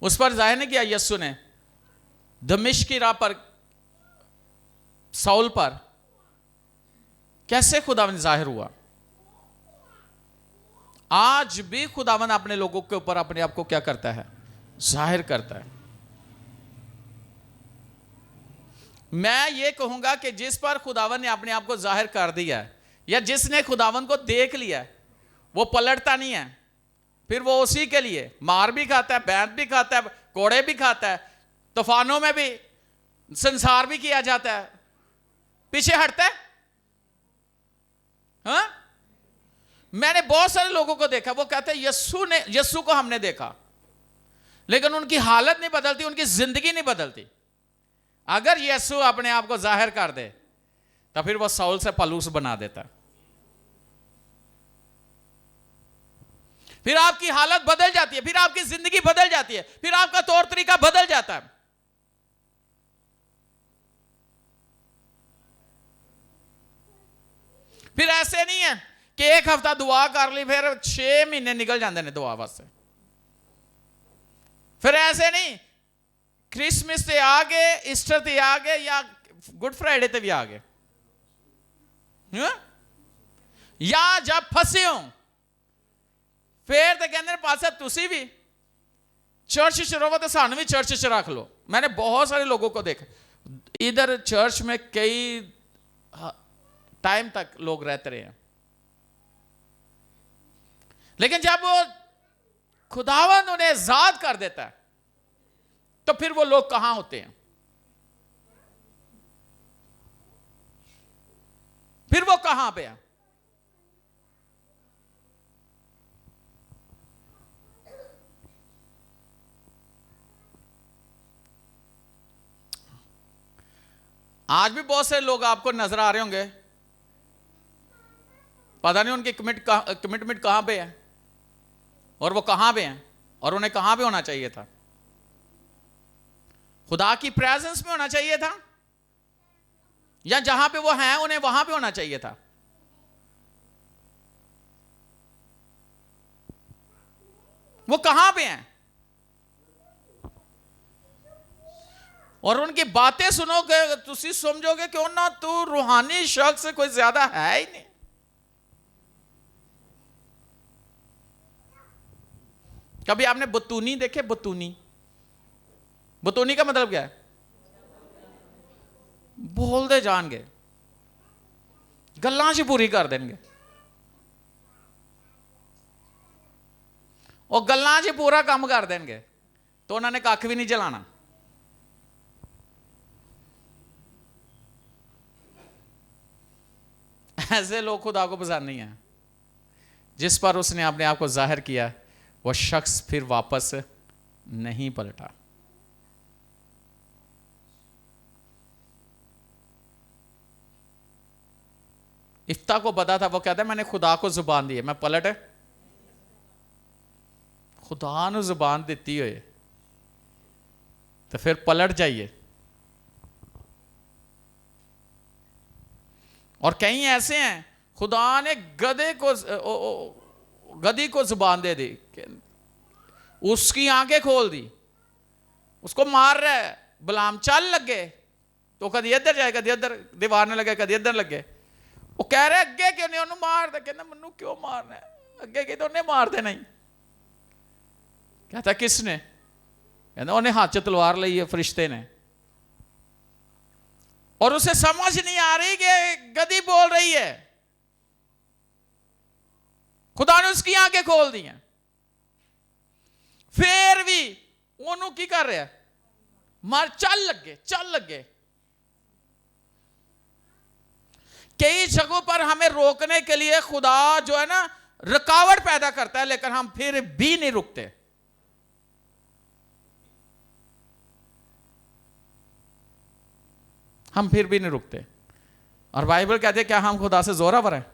उस पर जाहिर नहीं किया यीशु ने दमिश्क की राह पर साउल पर। कैसे खुदावन जाहिर हुआ? आज भी खुदावन अपने लोगों के ऊपर अपने आप को क्या करता है? जाहिर करता है। मैं ये कहूंगा कि जिस पर खुदावन ने अपने आप को जाहिर कर दिया है या जिसने खुदावन को देख लिया है, वो पलटता नहीं है। फिर वो उसी के लिए मार भी खाता है, बैंत भी खाता है, कोड़े भी खाता है, तूफानों में भी संसार भी किया जाता है, पीछे हटता है। हाँ? मैंने बहुत सारे लोगों को देखा, वो कहते हैं यीशु को हमने देखा, लेकिन उनकी हालत नहीं बदलती, उनकी जिंदगी नहीं बदलती। अगर यीशु अपने आप को जाहिर कर दे तो फिर वो साउल से पलूस बना देता है। फिर आपकी हालत बदल जाती है, फिर आपकी जिंदगी बदल जाती है, फिर आपका तौर तरीका बदल जाता है। फिर ऐसे नहीं है कि एक हफ्ता दुआ कर ली फिर 6 महीने निकल जाते हैं दुआ वास्ते। फिर ऐसे नहीं, क्रिसमस से आगे, ईस्टर से आगे या गुड फ्राइडे से भी आगे, या जब फंसे हो फिर तो कहते हैं पासा तुसी भी चर्च च रहो तो सानू भी चर्च च रख लो। मैंने बहुत सारे लोगों को देखा इधर चर्च में कई टाइम तक लोग रहते रहे हैं, लेकिन जब वो खुदावंद उन्हें आजाद कर देता है तो फिर वो लोग कहां होते हैं? फिर वो कहां पे है? आज भी बहुत से लोग आपको नजर आ रहे होंगे, पता नहीं उनकी कमिटमेंट कहां पे है और वो कहां पे हैं और उन्हें कहां पे होना चाहिए था? खुदा की प्रेजेंस में होना चाहिए था या जहां पे वो हैं उन्हें वहां पे होना चाहिए था? वो कहां पे हैं? और उनकी बातें सुनोगे तुसी समझोगे क्यों ना तू रूहानी शख्स से कोई ज्यादा है ही नहीं। कभी आपने बतूनी देखे? बतूनी का मतलब क्या है? बोल दे जान गए, गल्लां च पूरी कर देंगे और गल्लां च पूरा काम कर देंगे तो उन्होंने कख भी नहीं जलाना। ऐसे लोग खुदा को पसंद नहीं है। जिस पर उसने अपने आप को जाहिर किया वह शख्स फिर वापस नहीं पलटा। इफ्ता को पता था, वो कहता है मैंने खुदा को जुबान दी है, मैं पलट खुदा ने जुबान दी हुई तो फिर पलट जाइए। और कई ऐसे हैं खुदा ने गधी को जुबान दे दी, उसकी आंखें खोल दी, उसको मार रहा है बलाम, चल लगे तो कभी इधर जाए कभी इधर दीवार ने लगे कभी इधर लगे। वो कह रहे अगे क्यों नहीं उन्होंने मार दे, कहना मनु क्यों मारना है, अगे की तो उन्हें मार देना ही। कहता किसने, कहना उन्हें हाथ च तलवार ली है फरिश्ते ने। और उसे समझ नहीं आ रही कि गधी बोल रही है, खुदा ने उसकी आंखें खोल दी हैं, फिर भी ओनू की कर रहा है, मार, चल लगे। कई जगहों पर हमें रोकने के लिए खुदा जो है ना रुकावट पैदा करता है, लेकिन हम फिर भी नहीं रुकते। हम फिर भी नहीं रुकते। और बाइबल कहते हैं क्या हम खुदा से जोरावर हैं?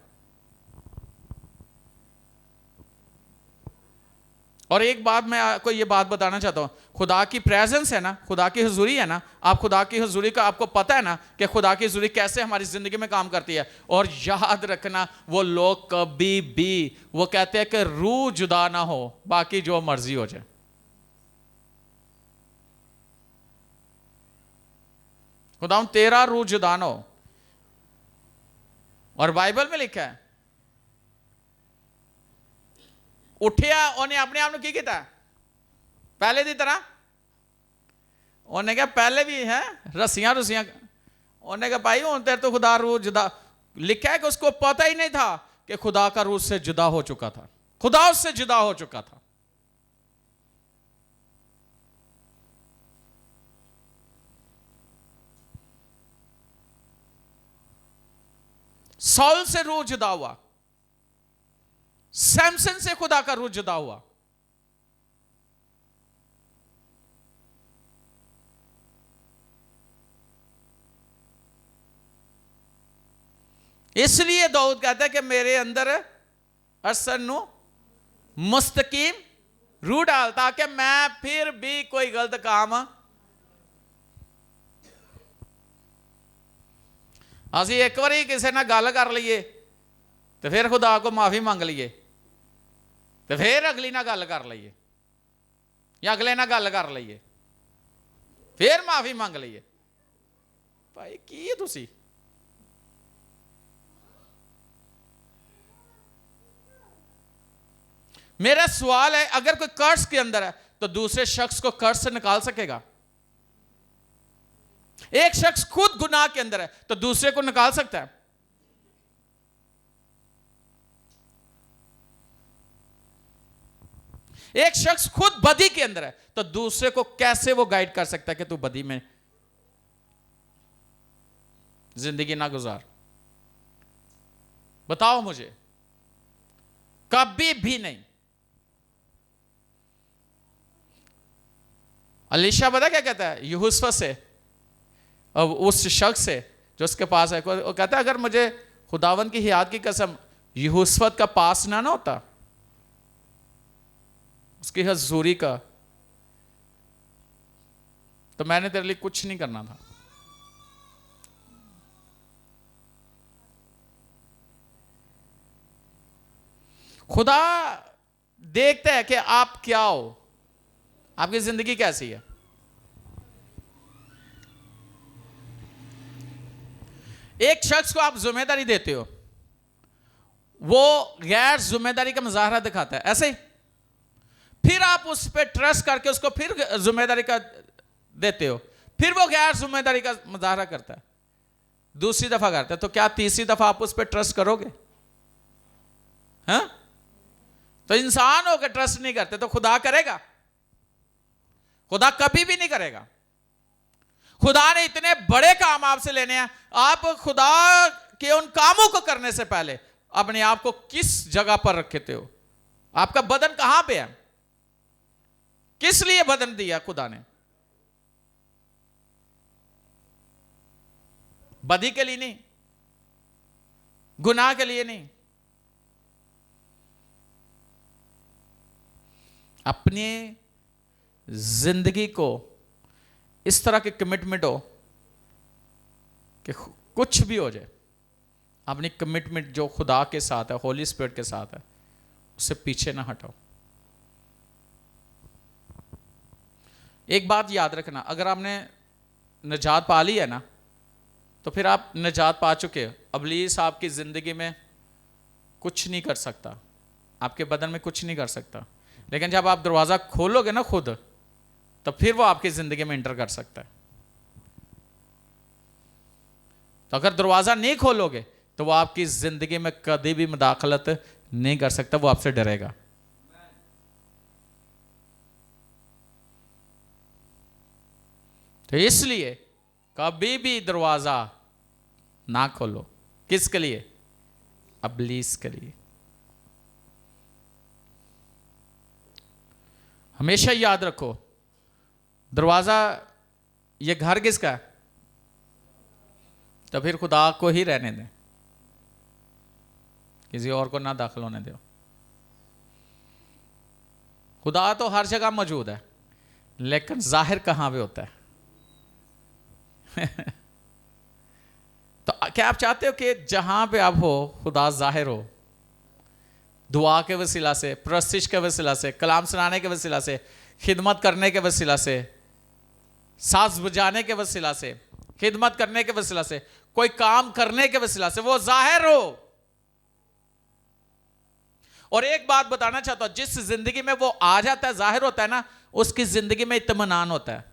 और एक बात मैं आपको ये बात बताना चाहता हूं, खुदा की प्रेजेंस है ना, खुदा की हुजूरी है ना, आप खुदा की हुजूरी का आपको पता है ना कि खुदा की हुजूरी कैसे हमारी जिंदगी में काम करती है। और याद रखना वो लोग कभी भी वो कहते हैं कि रूह जुदा ना हो, बाकी जो मर्जी हो जाए। खुदा तेरा रूह जुदा ना हो। और बाइबल में लिखा है उठिया उन्हें अपने आप की किया पहले की तरह, उन्हें क्या पहले भी है रस्सियां रुसियां, उन्हें कहा भाई हूं तेरे तो खुदा रूह जुदा। लिखा है कि उसको पता ही नहीं था कि खुदा का रूह से जुदा हो चुका था, खुदा उससे जुदा हो चुका था। सौल से रूह जुदा हुआ, सैमसन से खुदा का रूह जुदा हुआ। इसलिए दाऊद कहता है कि मेरे अंदर हसन मुस्तकीम रूह डाल, ताकि मैं फिर भी कोई गलत काम असी एक बार किसी ने गल कर लीए तो फिर खुदा को माफी मंग लीए, तो फिर अगली ना गल कर लीए या अगले ना गल कर लीए, फिर माफी मंग लीए। भाई की है तुसी? मेरा सवाल है, अगर कोई कर्ज के अंदर है तो दूसरे शख्स को कर्ज से निकाल सकेगा? एक शख्स खुद गुनाह के अंदर है तो दूसरे को निकाल सकता है? एक शख्स खुद बदी के अंदर है तो दूसरे को कैसे वो गाइड कर सकता है कि तू बदी में जिंदगी ना गुजार? बताओ मुझे। कभी भी नहीं। अलीशा पता क्या कहता है यूसुफ से, अब उस शख्स से जो उसके पास है, वो कहता है अगर मुझे खुदावन की हियात की कसम यूसुफ का पास ना होता, उसकी हजूरी का, तो मैंने तेरे लिए कुछ नहीं करना था। खुदा देखता है कि आप क्या हो, आपकी जिंदगी कैसी है। एक शख्स को आप जिम्मेदारी देते हो, वो गैर जिम्मेदारी का मुजाहरा दिखाता है, ऐसे ही फिर आप उस पर ट्रस्ट करके उसको फिर जिम्मेदारी का देते हो, फिर वो गैर जिम्मेदारी का मुजाहरा करता है, दूसरी दफा करता है, तो क्या तीसरी दफा आप उस पर ट्रस्ट करोगे? हाँ? तो इंसान होकर ट्रस्ट नहीं करते तो खुदा करेगा? खुदा कभी भी नहीं करेगा। खुदा ने इतने बड़े काम आपसे लेने हैं, आप खुदा के उन कामों को करने से पहले अपने आप को किस जगह पर रखते हो? आपका बदन कहां पे है? किस लिए बदन दिया खुदा ने? बदी के लिए नहीं, गुनाह के लिए नहीं। अपनी जिंदगी को इस तरह की कमिटमेंट हो कि कुछ भी हो जाए, अपनी कमिटमेंट जो खुदा के साथ है, होली स्पिरिट के साथ है, उससे पीछे ना हटो। एक बात याद रखना, अगर आपने निजात पा ली है ना, तो फिर आप निजात पा चुके हो। इब्लीस आपकी जिंदगी में कुछ नहीं कर सकता, आपके बदन में कुछ नहीं कर सकता। लेकिन जब आप दरवाजा खोलोगे ना खुद, तो फिर वो आपकी जिंदगी में इंटर कर सकता है। तो अगर दरवाजा नहीं खोलोगे तो वो आपकी जिंदगी में कभी भी मुदाखलत नहीं कर सकता, वो आपसे डरेगा। तो इसलिए कभी भी दरवाजा ना खोलो। किसके लिए? इब्लीस के लिए। हमेशा याद रखो, दरवाजा, ये घर किसका है? तो फिर खुदा को ही रहने दें, किसी और को ना दाखिल होने दो। खुदा तो हर जगह मौजूद है, लेकिन जाहिर कहां पे होता है? तो क्या आप चाहते हो कि जहां पे आप हो खुदा जाहिर हो? दुआ के वसीला से, प्रस्तिश के वसीला से, कलाम सुनाने के वसीला से, खिदमत करने के वसीला से, साज बजाने के वसीला से, खिदमत करने के वसीला से, कोई काम करने के वसीला से वो जाहिर हो। और एक बात बताना चाहता हूं, जिस जिंदगी में वो आ जाता है, जाहिर होता है ना, उसकी जिंदगी में इत्मीनान होता है,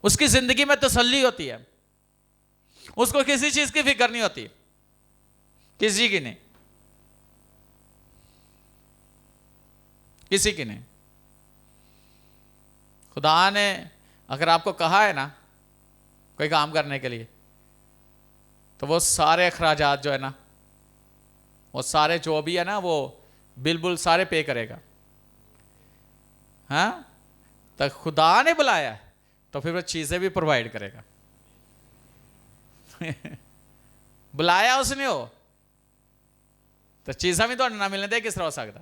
उसकी जिंदगी में तसल्ली होती है, उसको किसी चीज की फिक्र नहीं होती, किसी की नहीं, किसी की नहीं। खुदा ने अगर आपको कहा है ना कोई काम करने के लिए, तो वो सारे अखराजात जो है ना, वो सारे जो भी है ना, वो बिल्कुल सारे पे करेगा। हाँ, तो खुदा ने बुलाया तो फिर वो चीजें भी प्रोवाइड करेगा। बुलाया उसने हो तो चीज़ां भी तो ना मिलने दे, किस तरह हो सकता?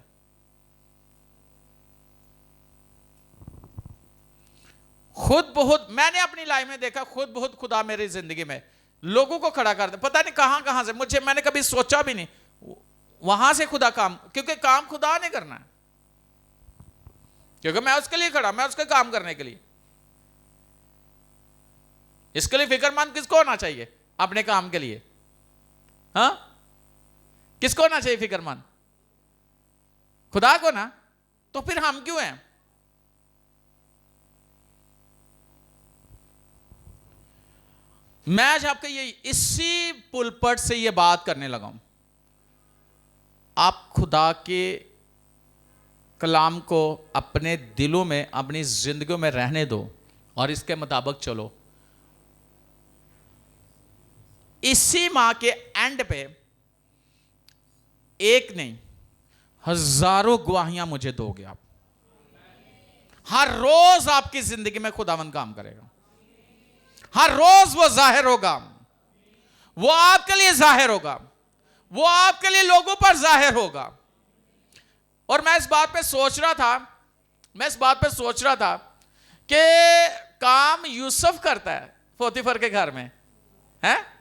खुद बहुत, मैंने अपनी लाइफ में देखा, खुद बहुत खुदा मेरी जिंदगी में लोगों को खड़ा कर दे, पता नहीं कहां कहां से, मुझे, मैंने कभी सोचा भी नहीं, वहां से खुदा काम, क्योंकि काम खुदा ने करना है, क्योंकि मैं उसके लिए खड़ा, मैं उसके काम करने के लिए। इसके लिए फिक्रमंद किसको होना चाहिए? अपने काम के लिए। हाँ, किसको होना चाहिए फिक्रमंद? खुदा को ना। तो फिर हम क्यों हैं? मैं आज आपके ये इसी पुलपट से ये बात करने लगा हूं, आप खुदा के कलाम को अपने दिलों में, अपनी जिंदगियों में रहने दो और इसके मुताबिक चलो। इसी माह के एंड पे एक नहीं, हजारों गवाहियां मुझे दोगे आप। हर रोज आपकी जिंदगी में खुदावंद काम करेगा, हर रोज वो जाहिर होगा, वो आपके लिए जाहिर होगा, वो आपके लिए लोगों पर जाहिर होगा। और मैं इस बात पे सोच रहा था कि काम यूसुफ करता है पोतीफर के घर में, है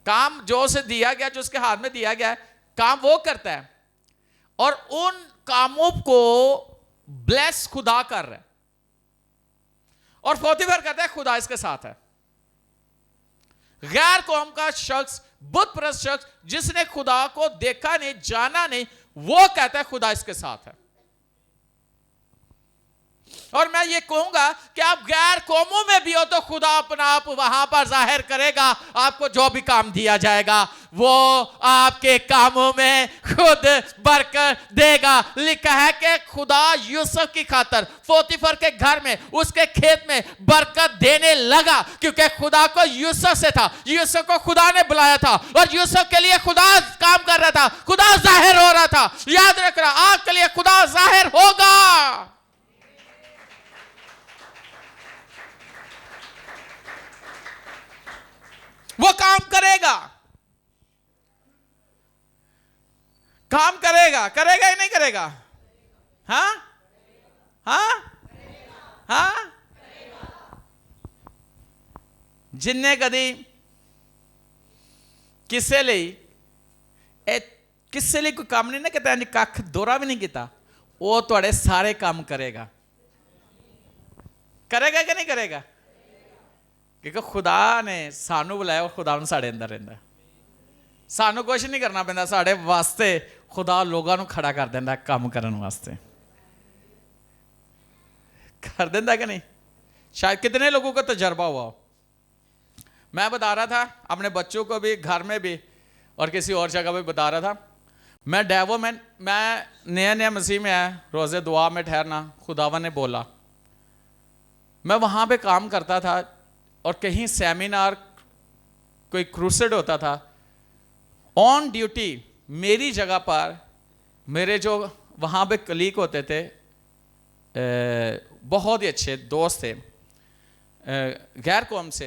काम जो उसे दिया गया, जो उसके हाथ में दिया गया है, काम वो करता है, और उन कामों को ब्लेस खुदा कर रहा है। और पोतीफर कहता है खुदा इसके साथ है। गैर कौम का शख्स, बुत परस्त शख्स, जिसने खुदा को देखा नहीं, जाना नहीं, वो कहता है खुदा इसके साथ है। और मैं ये कहूंगा कि आप गैर कौमों में भी हो तो खुदा अपना आप वहां पर जाहिर करेगा। आपको जो भी काम दिया जाएगा वो आपके कामों में खुद बरकत देगा। लिखा है कि खुदा यूसुफ की खातर पोतीफर के घर में, उसके खेत में बरकत देने लगा, क्योंकि खुदा को यूसुफ से था, यूसुफ को खुदा ने बुलाया था और यूसुफ के लिए खुदा काम कर रहा था, खुदा जाहिर हो रहा था। याद रखना, आपके लिए खुदा जाहिर होगा। वो काम करेगा, काम करेगा, करेगा या नहीं करेगा? हाँ हाँ हाँ। जिन्ने कदी ਕਿਸੇ ਲਈ ਇਹ ਕਿਸੇ ਲਈ ਕੋਈ ਕੰਮ ਨਹੀਂ ਨਾ ਕੀਤਾ, ਇੰਜ ਕੱਖ ਦੋਰਾ ਵੀ ਨਹੀਂ ਕੀਤਾ, ਉਹ ਤੁਹਾਡੇ ਸਾਰੇ ਕੰਮ ਕਰੇਗਾ। ਕਰੇਗਾ ਕਿ ਨਹੀਂ ਕਰੇਗਾ? ਕਿਉਂਕਿ ਖੁਦਾ ਨੇ ਸਾਨੂੰ ਬੁਲਾਇਆ, ਖੁਦਾ ਨੂੰ ਸਾਡੇ ਅੰਦਰ ਰਹਿੰਦਾ। ਸਾਨੂੰ ਕੁਛ ਨਹੀਂ ਕਰਨਾ ਪੈਂਦਾ, ਸਾਡੇ ਵਾਸਤੇ ਖੁਦਾ ਲੋਕਾਂ ਨੂੰ ਖੜਾ ਕਰ ਦਿੰਦਾ ਕੰਮ ਕਰਨ ਵਾਸਤੇ। कर देता कि नहीं? शायद कितने लोगों का तजर्बा हुआ हो। मैं बता रहा था अपने बच्चों को भी, घर में भी और किसी और जगह भी बता रहा था, मैं डेवो में, मैं नया मसीह में आया, रोज़े दुआ में ठहरना, खुदावन ने बोला, मैं वहाँ पे काम करता था और कहीं सेमिनार कोई क्रूसेड होता था, ऑन ड्यूटी मेरी जगह पर मेरे जो वहाँ पे कलीग होते थे, बहुत ही अच्छे दोस्त थे गैर कौम से,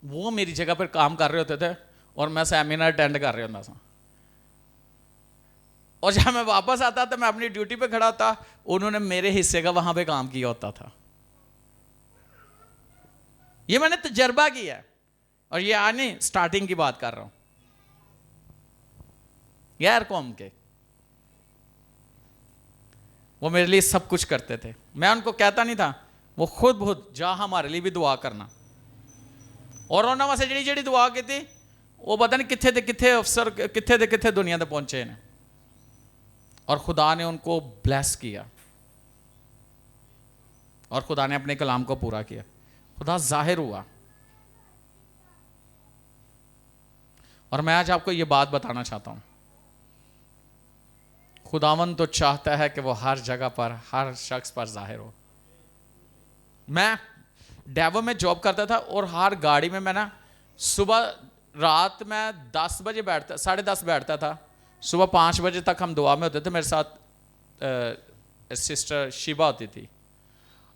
वो मेरी जगह पर काम कर रहे होते थे और मैं सेमिनार अटेंड कर रहा होता था। और जब मैं वापस आता था, मैं अपनी ड्यूटी पे खड़ा था, उन्होंने मेरे हिस्से का वहां पे काम किया होता था। ये मैंने तजर्बा किया है, और ये आज नहीं स्टार्टिंग की बात कर रहा हूं, गैर कौम के। वो मेरे लिए सब कुछ करते थे, मैं उनको कहता नहीं था, वो खुद बहुत जा हमारे लिए भी दुआ करना। और उन्होंने वैसे जी जी दुआ की थी, वो पता नहीं कितने कितने अफसर कितने दुनिया तक पहुंचे ने, और खुदा ने उनको ब्लेस किया, और खुदा ने अपने कलाम को पूरा किया, खुदा जाहिर हुआ। और मैं आज आपको ये बात बताना चाहता हूं, खुदावन तो चाहता है कि वो हर जगह पर, हर शख्स पर जाहिर हो। मैं डेवो में जॉब करता था, और हर गाड़ी में मैं ना सुबह रात में 10 बजे बैठता, 10:30 बैठता था, सुबह 5 बजे तक हम दुआ में होते थे। मेरे साथ सिस्टर शिवा होती थी।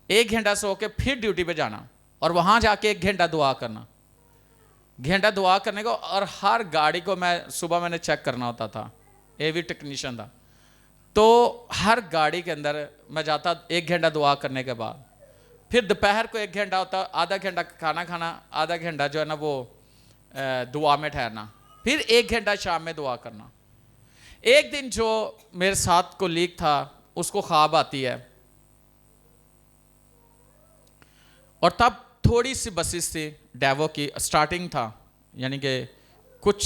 1 घंटा सो के फिर ड्यूटी पे जाना, और वहाँ जाके 1 घंटा दुआ करना, घंटा दुआ करने को। और हर गाड़ी को मैं सुबह मैंने चेक करना होता था, एवी टेक्नीशियन था, तो हर गाड़ी के अंदर मैं जाता 1 घंटा दुआ करने के बाद, फिर दोपहर को 1 घंटा होता, आधा घंटा खाना खाना, आधा घंटा जो है ना वो दुआ में ठहरना, फिर 1 घंटा शाम में दुआ करना। एक दिन जो मेरे साथ कोलीग था, उसको ख्वाब आती है, और तब थोड़ी सी बसेस थी डेवो की, स्टार्टिंग था, यानी कि कुछ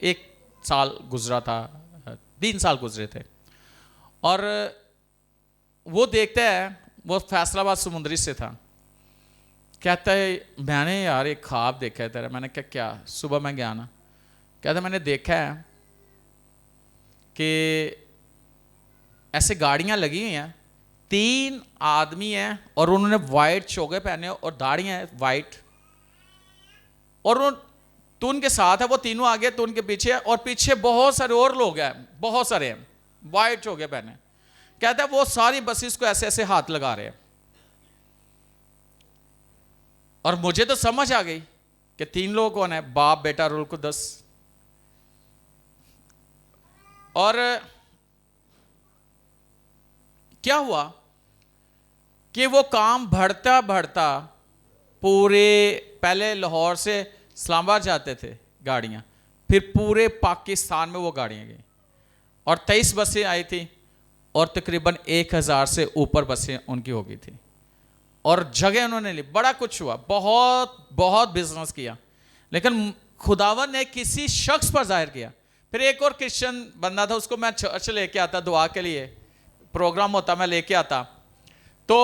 1 साल गुजरा था, 3 साल गुजरे थे। और वो देखता है, वो फैसलाबाद समुंदरी से था, कहता है मैंने यार एक ख्वाब देखा है तेरा। मैंने कहा क्या? सुबह मैं गया ना, कहता मैंने देखा है कि ऐसे गाड़ियां लगी हुई हैं, 3 आदमी हैं, और उन्होंने वाइट चोगे पहने और दाढ़ियां हैं वाइट, और तो उनके साथ है, वो तीनों आगे तो उनके पीछे है, और पीछे बहुत सारे और लोग हैं, बहुत सारे हैं वाइट चोगे पहने। कहता है वो सारी बसेस को ऐसे ऐसे हाथ लगा रहे हैं, और मुझे तो समझ आ गई कि 3 लोग कौन है, बाप बेटा रूल कुदस। और क्या हुआ कि वो काम बढ़ता बढ़ता पूरे, पहले लाहौर से इस्लामाबाद जाते थे गाड़ियाँ, फिर पूरे पाकिस्तान में वो गाड़ियाँ गई, और 23 बसें आई थी, और तकरीबन 1000 से ऊपर बसें उनकी हो गई थी, और जगह उन्होंने ली, बड़ा कुछ हुआ, बहुत बहुत बिजनेस किया। लेकिन खुदावन ने किसी शख्स पर जाहिर किया। फिर एक और क्रिश्चियन बंदा था, उसको मैं चर्च लेके आता दुआ के लिए, प्रोग्राम होता मैं लेके आता, तो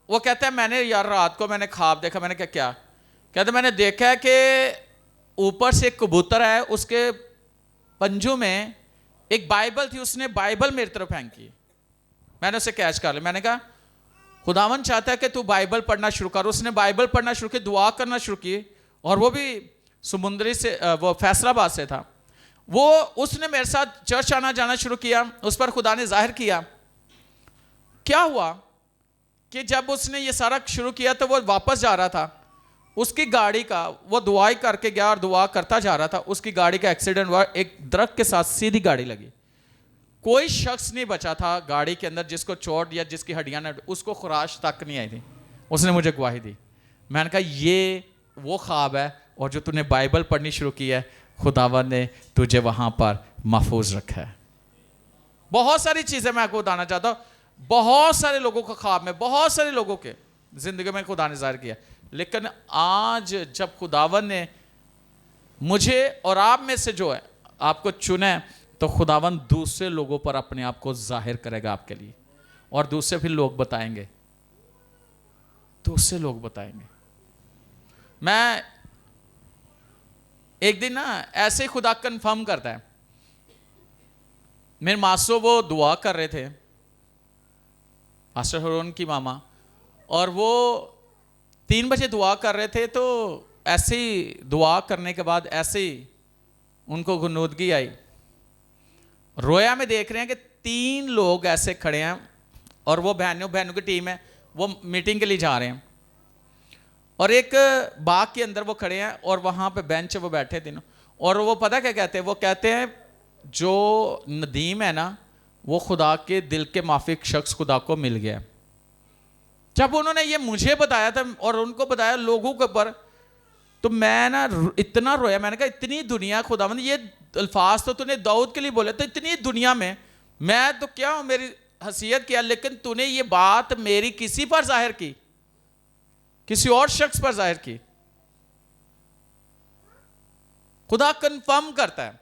वो कहता है मैंने यार रात को मैंने ख्वाब देखा। मैंने कहा क्या? कहते मैंने देखा है कि ऊपर से एक कबूतर है, उसके पंजों में एक बाइबल थी, उसने बाइबल मेरी तरफ फेंकी। मैंने उसे कैच कर लिया। मैंने कहा खुदावन चाहता है कि तू बाइबल पढ़ना शुरू कर। उसने बाइबल पढ़ना शुरू की, दुआ करना शुरू की, और वो भी समुंदरी से, वो फैसलाबाद से था। वो उसने मेरे साथ चर्च आना जाना शुरू किया, उस पर खुदा ने जाहिर किया। क्या हुआ कि जब उसने ये सारा शुरू किया तो वो वापस जा रहा था, उसकी गाड़ी का, वो दुआई करके गया और दुआ करता जा रहा था, उसकी गाड़ी का एक्सीडेंट हुआ, एक दरख्त के साथ सीधी गाड़ी लगी। कोई शख्स नहीं बचा था गाड़ी के अंदर जिसको चोट या जिसकी हड्डियां न, उसको खुराश तक नहीं आई थी। उसने मुझे गवाही दी। मैंने कहा ये वो ख्वाब है, और जो तूने बाइबल पढ़नी शुरू की है, खुदावन ने तुझे वहां पर महफूज रखा है। बहुत सारी चीजें मैं आपको बताना चाहता हूं, बहुत सारे लोगों का ख्वाब में, बहुत सारे लोगों के जिंदगी में खुदा ने जाहिर किया, लेकिन आज जब खुदावन ने मुझे और आप में से जो है आपको चुना है, तो खुदावन दूसरे लोगों पर अपने आप को जाहिर करेगा आपके लिए, और दूसरे फिर लोग बताएंगे, दूसरे लोग बताएंगे। मैं एक दिन ना ऐसे ही खुदा कंफर्म करता है, मेरे मासो वो दुआ कर रहे थे, मास्टर हरोन की मामा, और वो 3 बजे दुआ कर रहे थे, तो ऐसे ही दुआ करने के बाद ऐसे ही उनको गुनूदगी आई। रोया में देख रहे हैं कि 3 लोग ऐसे खड़े हैं, और वो बहनों की टीम है, वो मीटिंग के लिए जा रहे हैं, और एक बाग के अंदर वो खड़े हैं, और वहाँ पे बेंच वो बैठे तीनों, और वो पता क्या कहते हैं, वो कहते हैं जो नदीम है ना, वो खुदा के दिल के माफिक शख्स खुदा को मिल गया। जब उन्होंने ये मुझे बताया था और उनको बताया लोगों के ऊपर, तो मैं ना इतना रोया, मैंने कहा इतनी दुनिया खुदावंद, ये अल्फाज तो तूने दाऊद के लिए बोले, तो इतनी दुनिया में मैं तो क्या हूं, मेरी हैसियत क्या, लेकिन तूने ये बात मेरी किसी पर जाहिर की, किसी और शख्स पर जाहिर की। खुदा कंफर्म करता है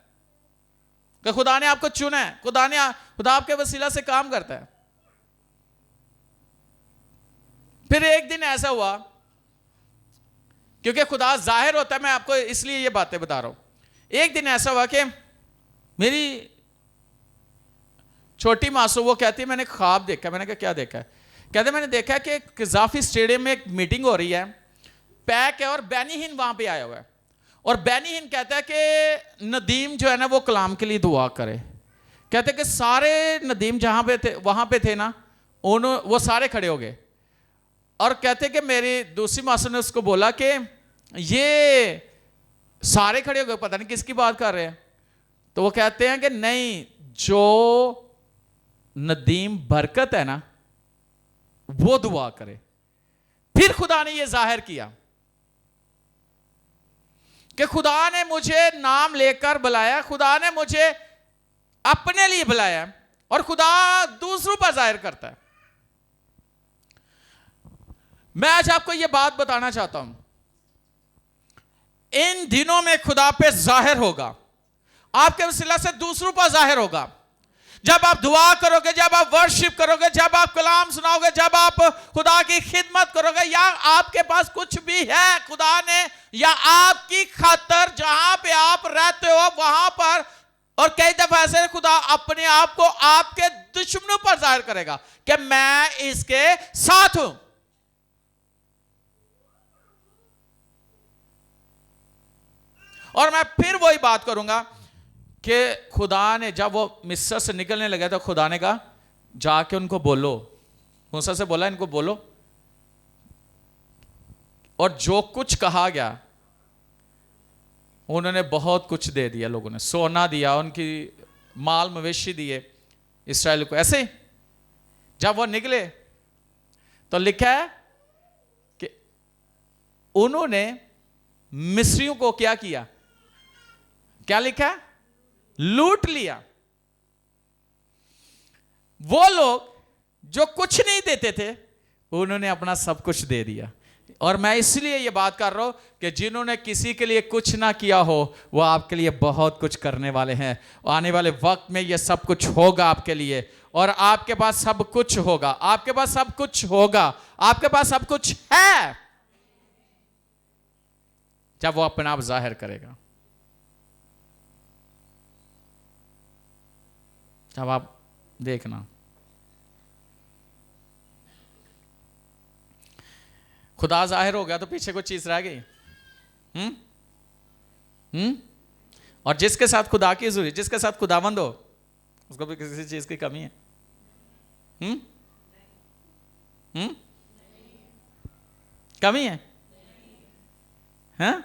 कि खुदा ने आपको चुना है, खुदा आपके वसीला से काम करता है। फिर एक दिन ऐसा हुआ, क्योंकि खुदा जाहिर होता है, मैं आपको इसलिए ये बातें बता रहा हूं। एक दिन ऐसा हुआ कि मेरी छोटी मासू वो कहती है मैंने ख्वाब देखा। मैंने कहा क्या देखा है? कहते मैंने देखा कि कज़ाफी स्टेडियम में एक मीटिंग हो रही है, पैक है, और बैनी हिंद वहां पे आया हुआ है, और बैनी हिंद कहता है कि नदीम जो है ना वो कलाम के लिए दुआ करे। कहते कि सारे नदीम जहां पे थे वहां पे थे ना, वो सारे खड़े हो गए, और कहते कि मेरी दूसरी मासू ने उसको बोला कि ये सारे खड़े हो गए, पता नहीं किसकी बात कर रहे हैं। तो वो कहते हैं कि नहीं, जो नदीम बरकत है ना वो दुआ करे। फिर खुदा ने ये जाहिर किया कि खुदा ने मुझे नाम लेकर बुलाया, खुदा ने मुझे अपने लिए बुलाया, और खुदा दूसरों पर जाहिर करता है। मैं आज आपको यह बात बताना चाहता हूं, इन दिनों में खुदा पे जाहिर होगा, आपके वसीला से दूसरों पर जाहिर होगा। जब आप दुआ करोगे, जब आप वर्शिप करोगे, जब आप कलाम सुनाओगे, जब आप खुदा की खिदमत करोगे, या आपके पास कुछ भी है खुदा ने या आपकी खातर जहां पे आप रहते हो वहां पर, और कई दफा ऐसे खुदा अपने आप को आपके दुश्मनों पर जाहिर करेगा कि मैं इसके साथ हूं। और मैं फिर वही बात करूंगा कि खुदा ने जब वो मिस्र से निकलने लगे तो खुदा ने कहा जाके उनको बोलो, मूसा से बोला इनको बोलो, और जो कुछ कहा गया उन्होंने बहुत कुछ दे दिया, लोगों ने सोना दिया, उनकी माल मवेशी दिए इस्राएल को। ऐसे जब वो निकले तो लिखा है कि उन्होंने मिस्रियों को क्या किया, क्या लिखा है, लूट लिया। वो लोग जो कुछ नहीं देते थे उन्होंने अपना सब कुछ दे दिया। और मैं इसलिए ये बात कर रहा हूं कि जिन्होंने किसी के लिए कुछ ना किया हो वो आपके लिए बहुत कुछ करने वाले हैं। आने वाले वक्त में ये सब कुछ होगा आपके लिए, और आपके पास सब कुछ होगा, आपके पास सब कुछ होगा, आपके पास सब कुछ है जब वो अपना आप जाहिर करेगा। अब आप देखना, खुदा जाहिर हो गया तो पीछे कोई चीज रह गई? और जिसके साथ खुदा की हुजूरी, जिसके साथ खुदावंद हो, उसको भी किसी चीज की कमी है? कमी है? हैं?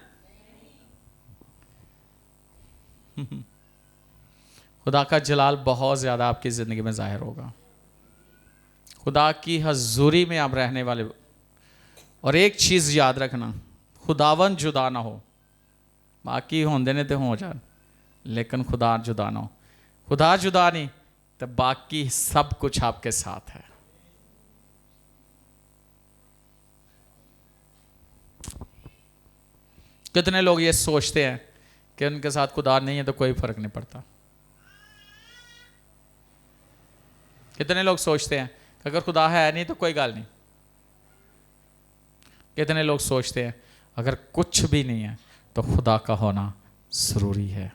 खुदा का जलाल बहुत ज्यादा आपकी जिंदगी में जाहिर होगा। खुदा की हजूरी में आप रहने वाले। और एक चीज याद रखना, खुदावन जुदा ना हो। बाकी होंदे ने तो हो जान, लेकिन खुदा जुदा ना हो। खुदा जुदा नहीं तो बाकी सब कुछ आपके साथ है। कितने लोग ये सोचते हैं कि उनके साथ खुदा नहीं है तो कोई फर्क नहीं पड़ता। कितने लोग सोचते हैं कि अगर खुदा है नहीं तो कोई गल नहीं। कितने लोग सोचते हैं अगर कुछ भी नहीं है तो खुदा का होना जरूरी है।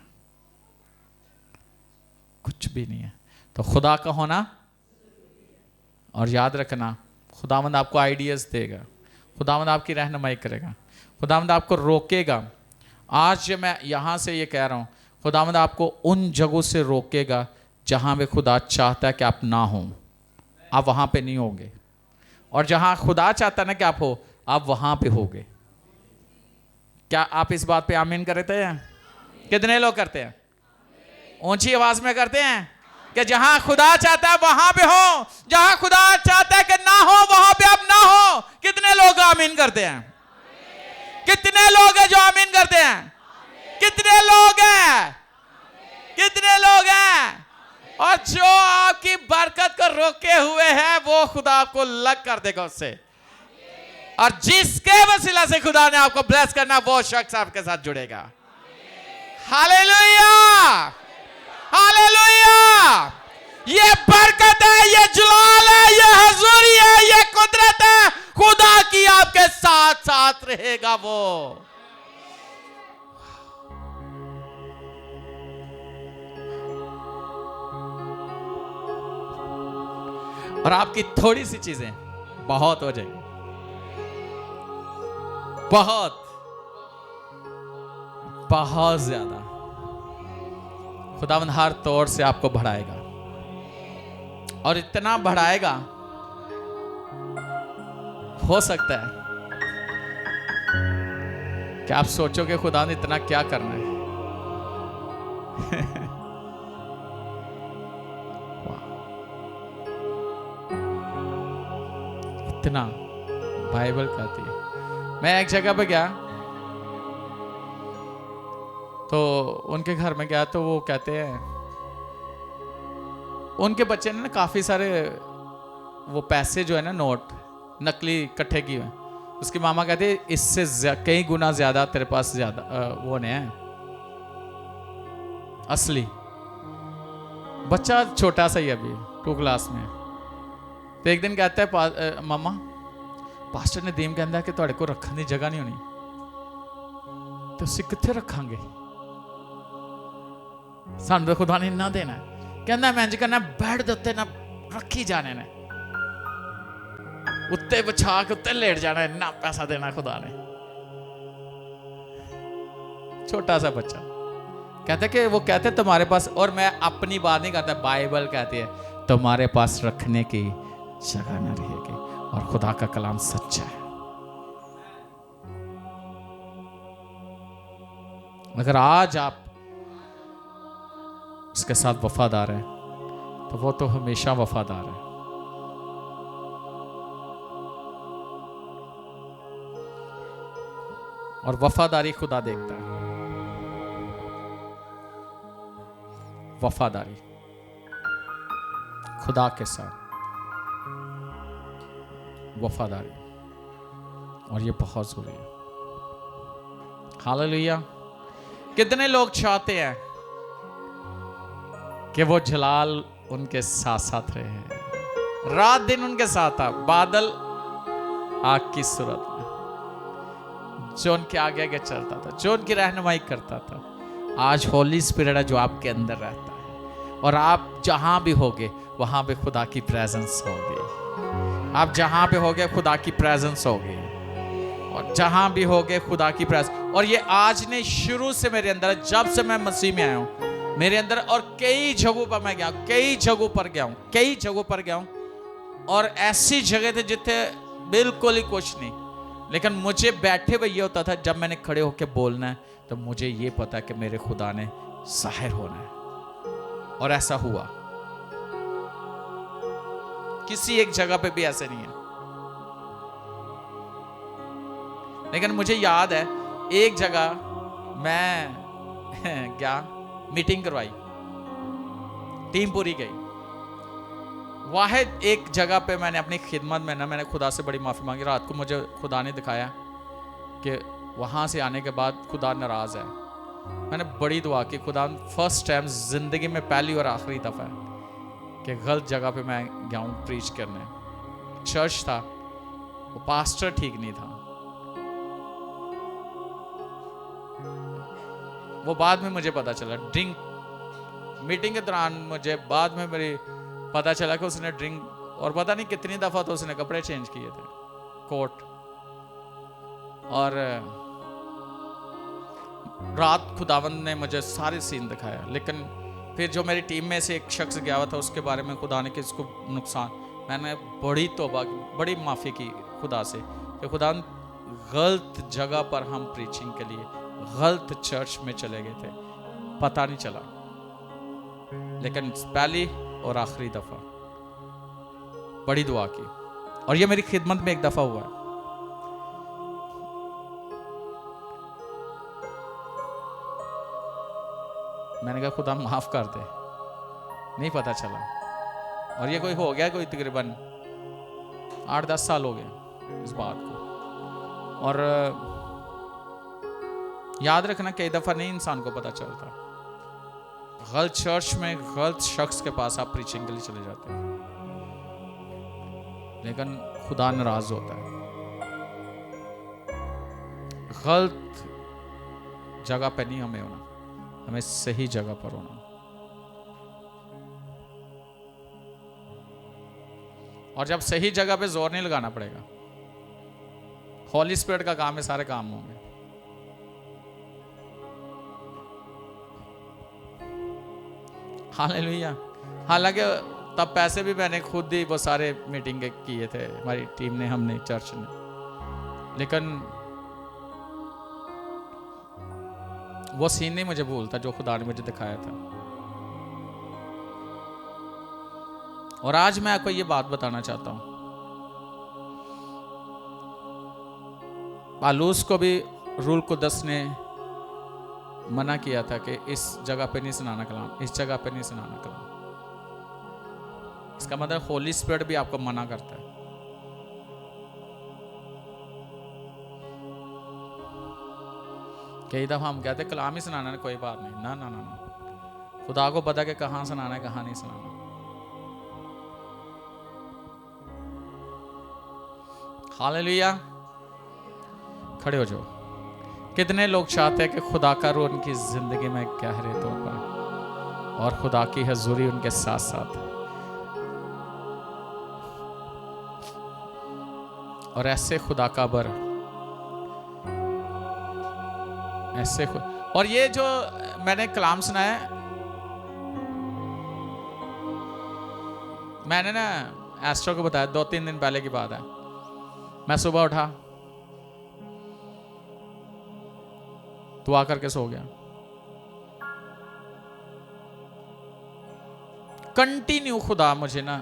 कुछ भी नहीं है तो खुदा का होना। और याद रखना, खुदावंद आपको आइडियाज देगा, खुदावंद आपकी रहनुमाई करेगा, खुदावंद आपको रोकेगा। आज मैं यहाँ से ये कह रहा हूँ, खुदावंद आपको उन जगहों से रोकेगा जहाँ पे खुदा चाहता है कि आप ना हो, आप वहाँ पे नहीं होगे। और जहाँ खुदा चाहता है ना कि आप हो, आप वहाँ पे होगे। क्या आप इस बात पे आमीन करते हैं? कितने लोग करते हैं? ऊंची आवाज में करते हैं कि जहां खुदा चाहता है वहां पे हो, जहां खुदा चाहता है कि ना हो वहां पे आप ना हो। कितने लोग आमीन करते हैं? कितने लोग हैं जो आमीन करते हैं? कितने लोग हैं? कितने लोग हैं? और जो आपकी बरकत को रोके हुए है वो खुदा आपको लग कर देगा उससे। और जिसके वसीला से खुदा ने आपको ब्लेस करना वो शख्स आपके साथ जुड़ेगा। Hallelujah, hallelujah. ये बरकत है, ये जलाल है, ये हजूरी है, ये कुदरत है। खुदा की आपके साथ साथ रहेगा वो। और आपकी थोड़ी सी चीजें बहुत हो जाएंगी, बहुत बहुत ज्यादा। खुदावंद हर तौर से आपको बढ़ाएगा और इतना बढ़ाएगा, हो सकता है कि आप सोचो कि खुदा ने इतना क्या करना है। इतना बाइबल कहती है। मैं एक जगह पे गया तो उनके घर में गया तो वो कहते हैं उनके बच्चे ने ना काफ़ी सारे वो पैसे जो है ना नोट नकली इकट्ठे किए हुए। उसकी मामा कहती है इससे कई गुना ज़्यादा तेरे पास ज़्यादा वो नहीं है असली। बच्चा छोटा सा ही अभी 2 क्लास में। तो एक दिन कहता है मामा पास्टर ने दीम कहता है कि तुहाडे को रखने की जगह नहीं होनी तो असीं कित्थे रखांगे, सानू तो खुदा ने इन्ना देना है। कहना मैं इंज करना बेड दे उत्ते ना रखी जाने ने, उत्ते बिछा के उत्ते लेट जाना, इन्ना पैसा देना खुदा ने। छोटा सा बच्चा कहते कि वो कहते तुम्हारे पास, और मैं अपनी बात नहीं करता, बाइबल कहती है तुम्हारे पास रखने की जगह न रहेगी। और खुदा का कलाम सच्चा है। अगर आज आप उसके साथ वफादार है तो वो तो हमेशा वफादार है। और वफादारी खुदा देखता है। वफादारी खुदा के साथ वफादारी, और ये बहुत जरूरी है। हालेलुया। कितने लोग चाहते हैं कि वो जलाल उनके साथ साथ रहे, रात दिन उनके साथ था, बादल आग की सूरत में जो उनके आगे आगे चलता था, जो उनकी रहनुमाई करता था। आज होली स्पिरिट है जो आपके अंदर रहता है, और आप जहां भी होगे वहां पे खुदा की प्रेजेंस होगी। आप जहां पे होगे खुदा की प्रेजेंस होगी, और जहां भी होगे खुदा की प्रेजेंस। और ये आज नहीं, शुरू से मेरे अंदर, जब से मैं मसीह में आया हूं मेरे अंदर, और कई जगहों पर मैं गया, कई जगहों पर गया हूं, और ऐसी जगह थे जिथे बिल्कुल ही कुछ नहीं, लेकिन मुझे बैठे हुए ये होता था जब मैंने खड़े होकर बोलना है तो मुझे ये पता है कि मेरे खुदा ने जाहिर होना है। और ऐसा हुआ। किसी एक जगह पे भी ऐसे नहीं है। लेकिन मुझे याद है एक जगह मैं क्या मीटिंग करवाई, टीम पूरी गई। वाहिद एक जगह पे मैंने अपनी खिदमत में ना, मैंने खुदा से बड़ी माफ़ी मांगी। रात को मुझे खुदा ने दिखाया कि वहाँ से आने के बाद खुदा नाराज़ है। मैंने बड़ी दुआ की, खुदा फर्स्ट टाइम ज़िंदगी में पहली और आखिरी दफ़ा है कि गलत जगह पे मैं गया हूँ प्रीच करने। चर्च था, वो पास्टर ठीक नहीं था। वो बाद में मुझे पता चला, ड्रिंक मीटिंग के दौरान मुझे बाद में मेरी पता चला कि उसने ड्रिंक, और पता नहीं कितनी दफ़ा तो उसने कपड़े चेंज किए थे, कोट। और रात खुदावंद ने मुझे सारे सीन दिखाया। लेकिन फिर जो मेरी टीम में से एक शख्स गया हुआ था, उसके बारे में खुदा ने कि इसको नुकसान, मैंने बड़ी तौबा की, बड़ी माफ़ी की खुदा से कि खुदा गलत जगह पर हम प्रीचिंग के लिए गलत चर्च में चले गए थे, पता नहीं चला। लेकिन पहली और आखिरी दफ़ा बड़ी दुआ की, और ये मेरी खिदमत में एक दफ़ा हुआ है। मैंने कहा खुदा माफ़ कर दे, नहीं पता चला। और ये कोई हो गया, कोई तकरीबन 8-10 साल हो गए इस बात को। और याद रखना, कई दफ़ा नहीं इंसान को पता चलता, गलत चर्च में गलत शख्स के पास आप प्रीचिंग के लिए चले जाते हैं, लेकिन खुदा नाराज होता है। गलत जगह पे नहीं हमें होना, हमें सही जगह पर होना। और जब सही जगह पे जोर नहीं लगाना पड़ेगा, हॉली स्पिरिट का काम है, सारे काम होंगे। हालेलुया। हालांकि तब पैसे भी मैंने खुद ही वो सारे मीटिंग के किए थे, हमारी टीम ने, हमने, चर्च ने। लेकिन वो सीन नहीं मुझे भूलता जो खुदा ने मुझे दिखाया था। और आज मैं आपको ये बात बताना चाहता हूं, पालूस को भी रूल कुदस ने मना किया था कि इस जगह पे नहीं सुनाना कलाम, इस जगह पे नहीं सुनाना कलाम। इसका मतलब होली स्पिरिट भी आपको मना करता है। कई दफा हम कहते कलाम ही सुनाना है, कोई बात नहीं, ना ना ना ना, खुदा को पता कि कहां सुनाना है कहां नहीं सुनाना। हालेलुया। खड़े हो जाओ। कितने लोग चाहते हैं कि खुदा का रूह उनकी जिंदगी में गहरे तौर पर, और खुदा की हजूरी उनके साथ साथ, और ऐसे खुदा का बर, ऐसे और ये जो मैंने कलाम सुनाया, मैंने ना एस्ट्रो को बताया, 2-3 दिन पहले की बात है। मैं सुबह उठा, दुआ करके सो गया। कंटिन्यू खुदा मुझे ना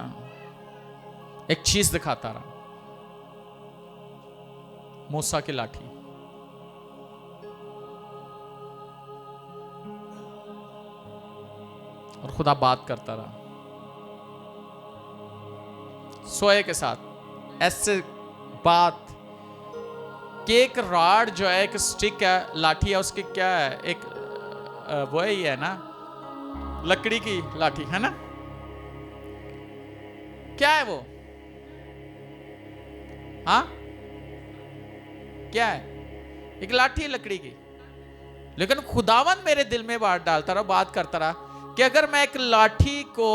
एक चीज दिखाता रहा, मूसा की लाठी। और खुदा बात करता रहा सोए के साथ, ऐसे बात कि एक रॉड जो है, एक स्टिक है, लाठी है, उसकी क्या है, एक वो ही है ना, लकड़ी की लाठी है ना, क्या है वो, हाँ क्या है, एक लाठी है लकड़ी की। लेकिन खुदावन मेरे दिल में बात डालता रहा, बात करता रहा कि अगर मैं एक लाठी को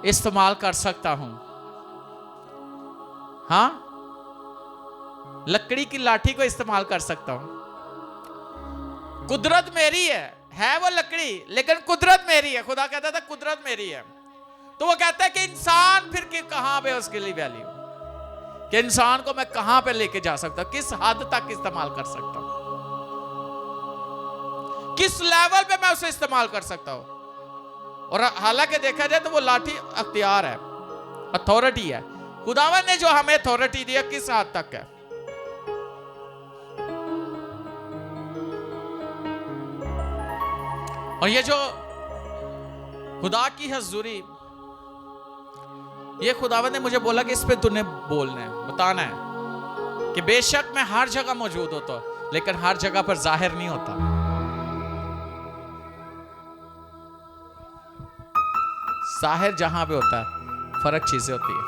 इस्तेमाल कर सकता हूं, हाँ, लकड़ी की लाठी को इस्तेमाल कर सकता हूं, कुदरत मेरी है वो लकड़ी, लेकिन कुदरत मेरी है। खुदा कहता था कुदरत मेरी है। तो वो कहता है कि इंसान फिर कि कहां पे उसके लिए वैल्यू, कि इंसान को मैं कहां पे लेके जा सकता हूं, किस हद तक इस्तेमाल कर सकता हूं, किस लेवल पे मैं उसे इस्तेमाल कर सकता हूं। और हालांकि देखा जाए तो वो लाठी अख्तियार है, अथॉरिटी है। खुदावन ने जो हमें अथॉरिटी दिया किस हद तक है। और ये जो खुदा की हजूरी, ये खुदावंद ने मुझे बोला कि इस पे तूने बोलना है, बताना है कि बेशक मैं हर जगह मौजूद होता हूं, लेकिन हर जगह पर जाहिर नहीं होता। जाहिर जहां पे होता है, फर्क चीजें होती है।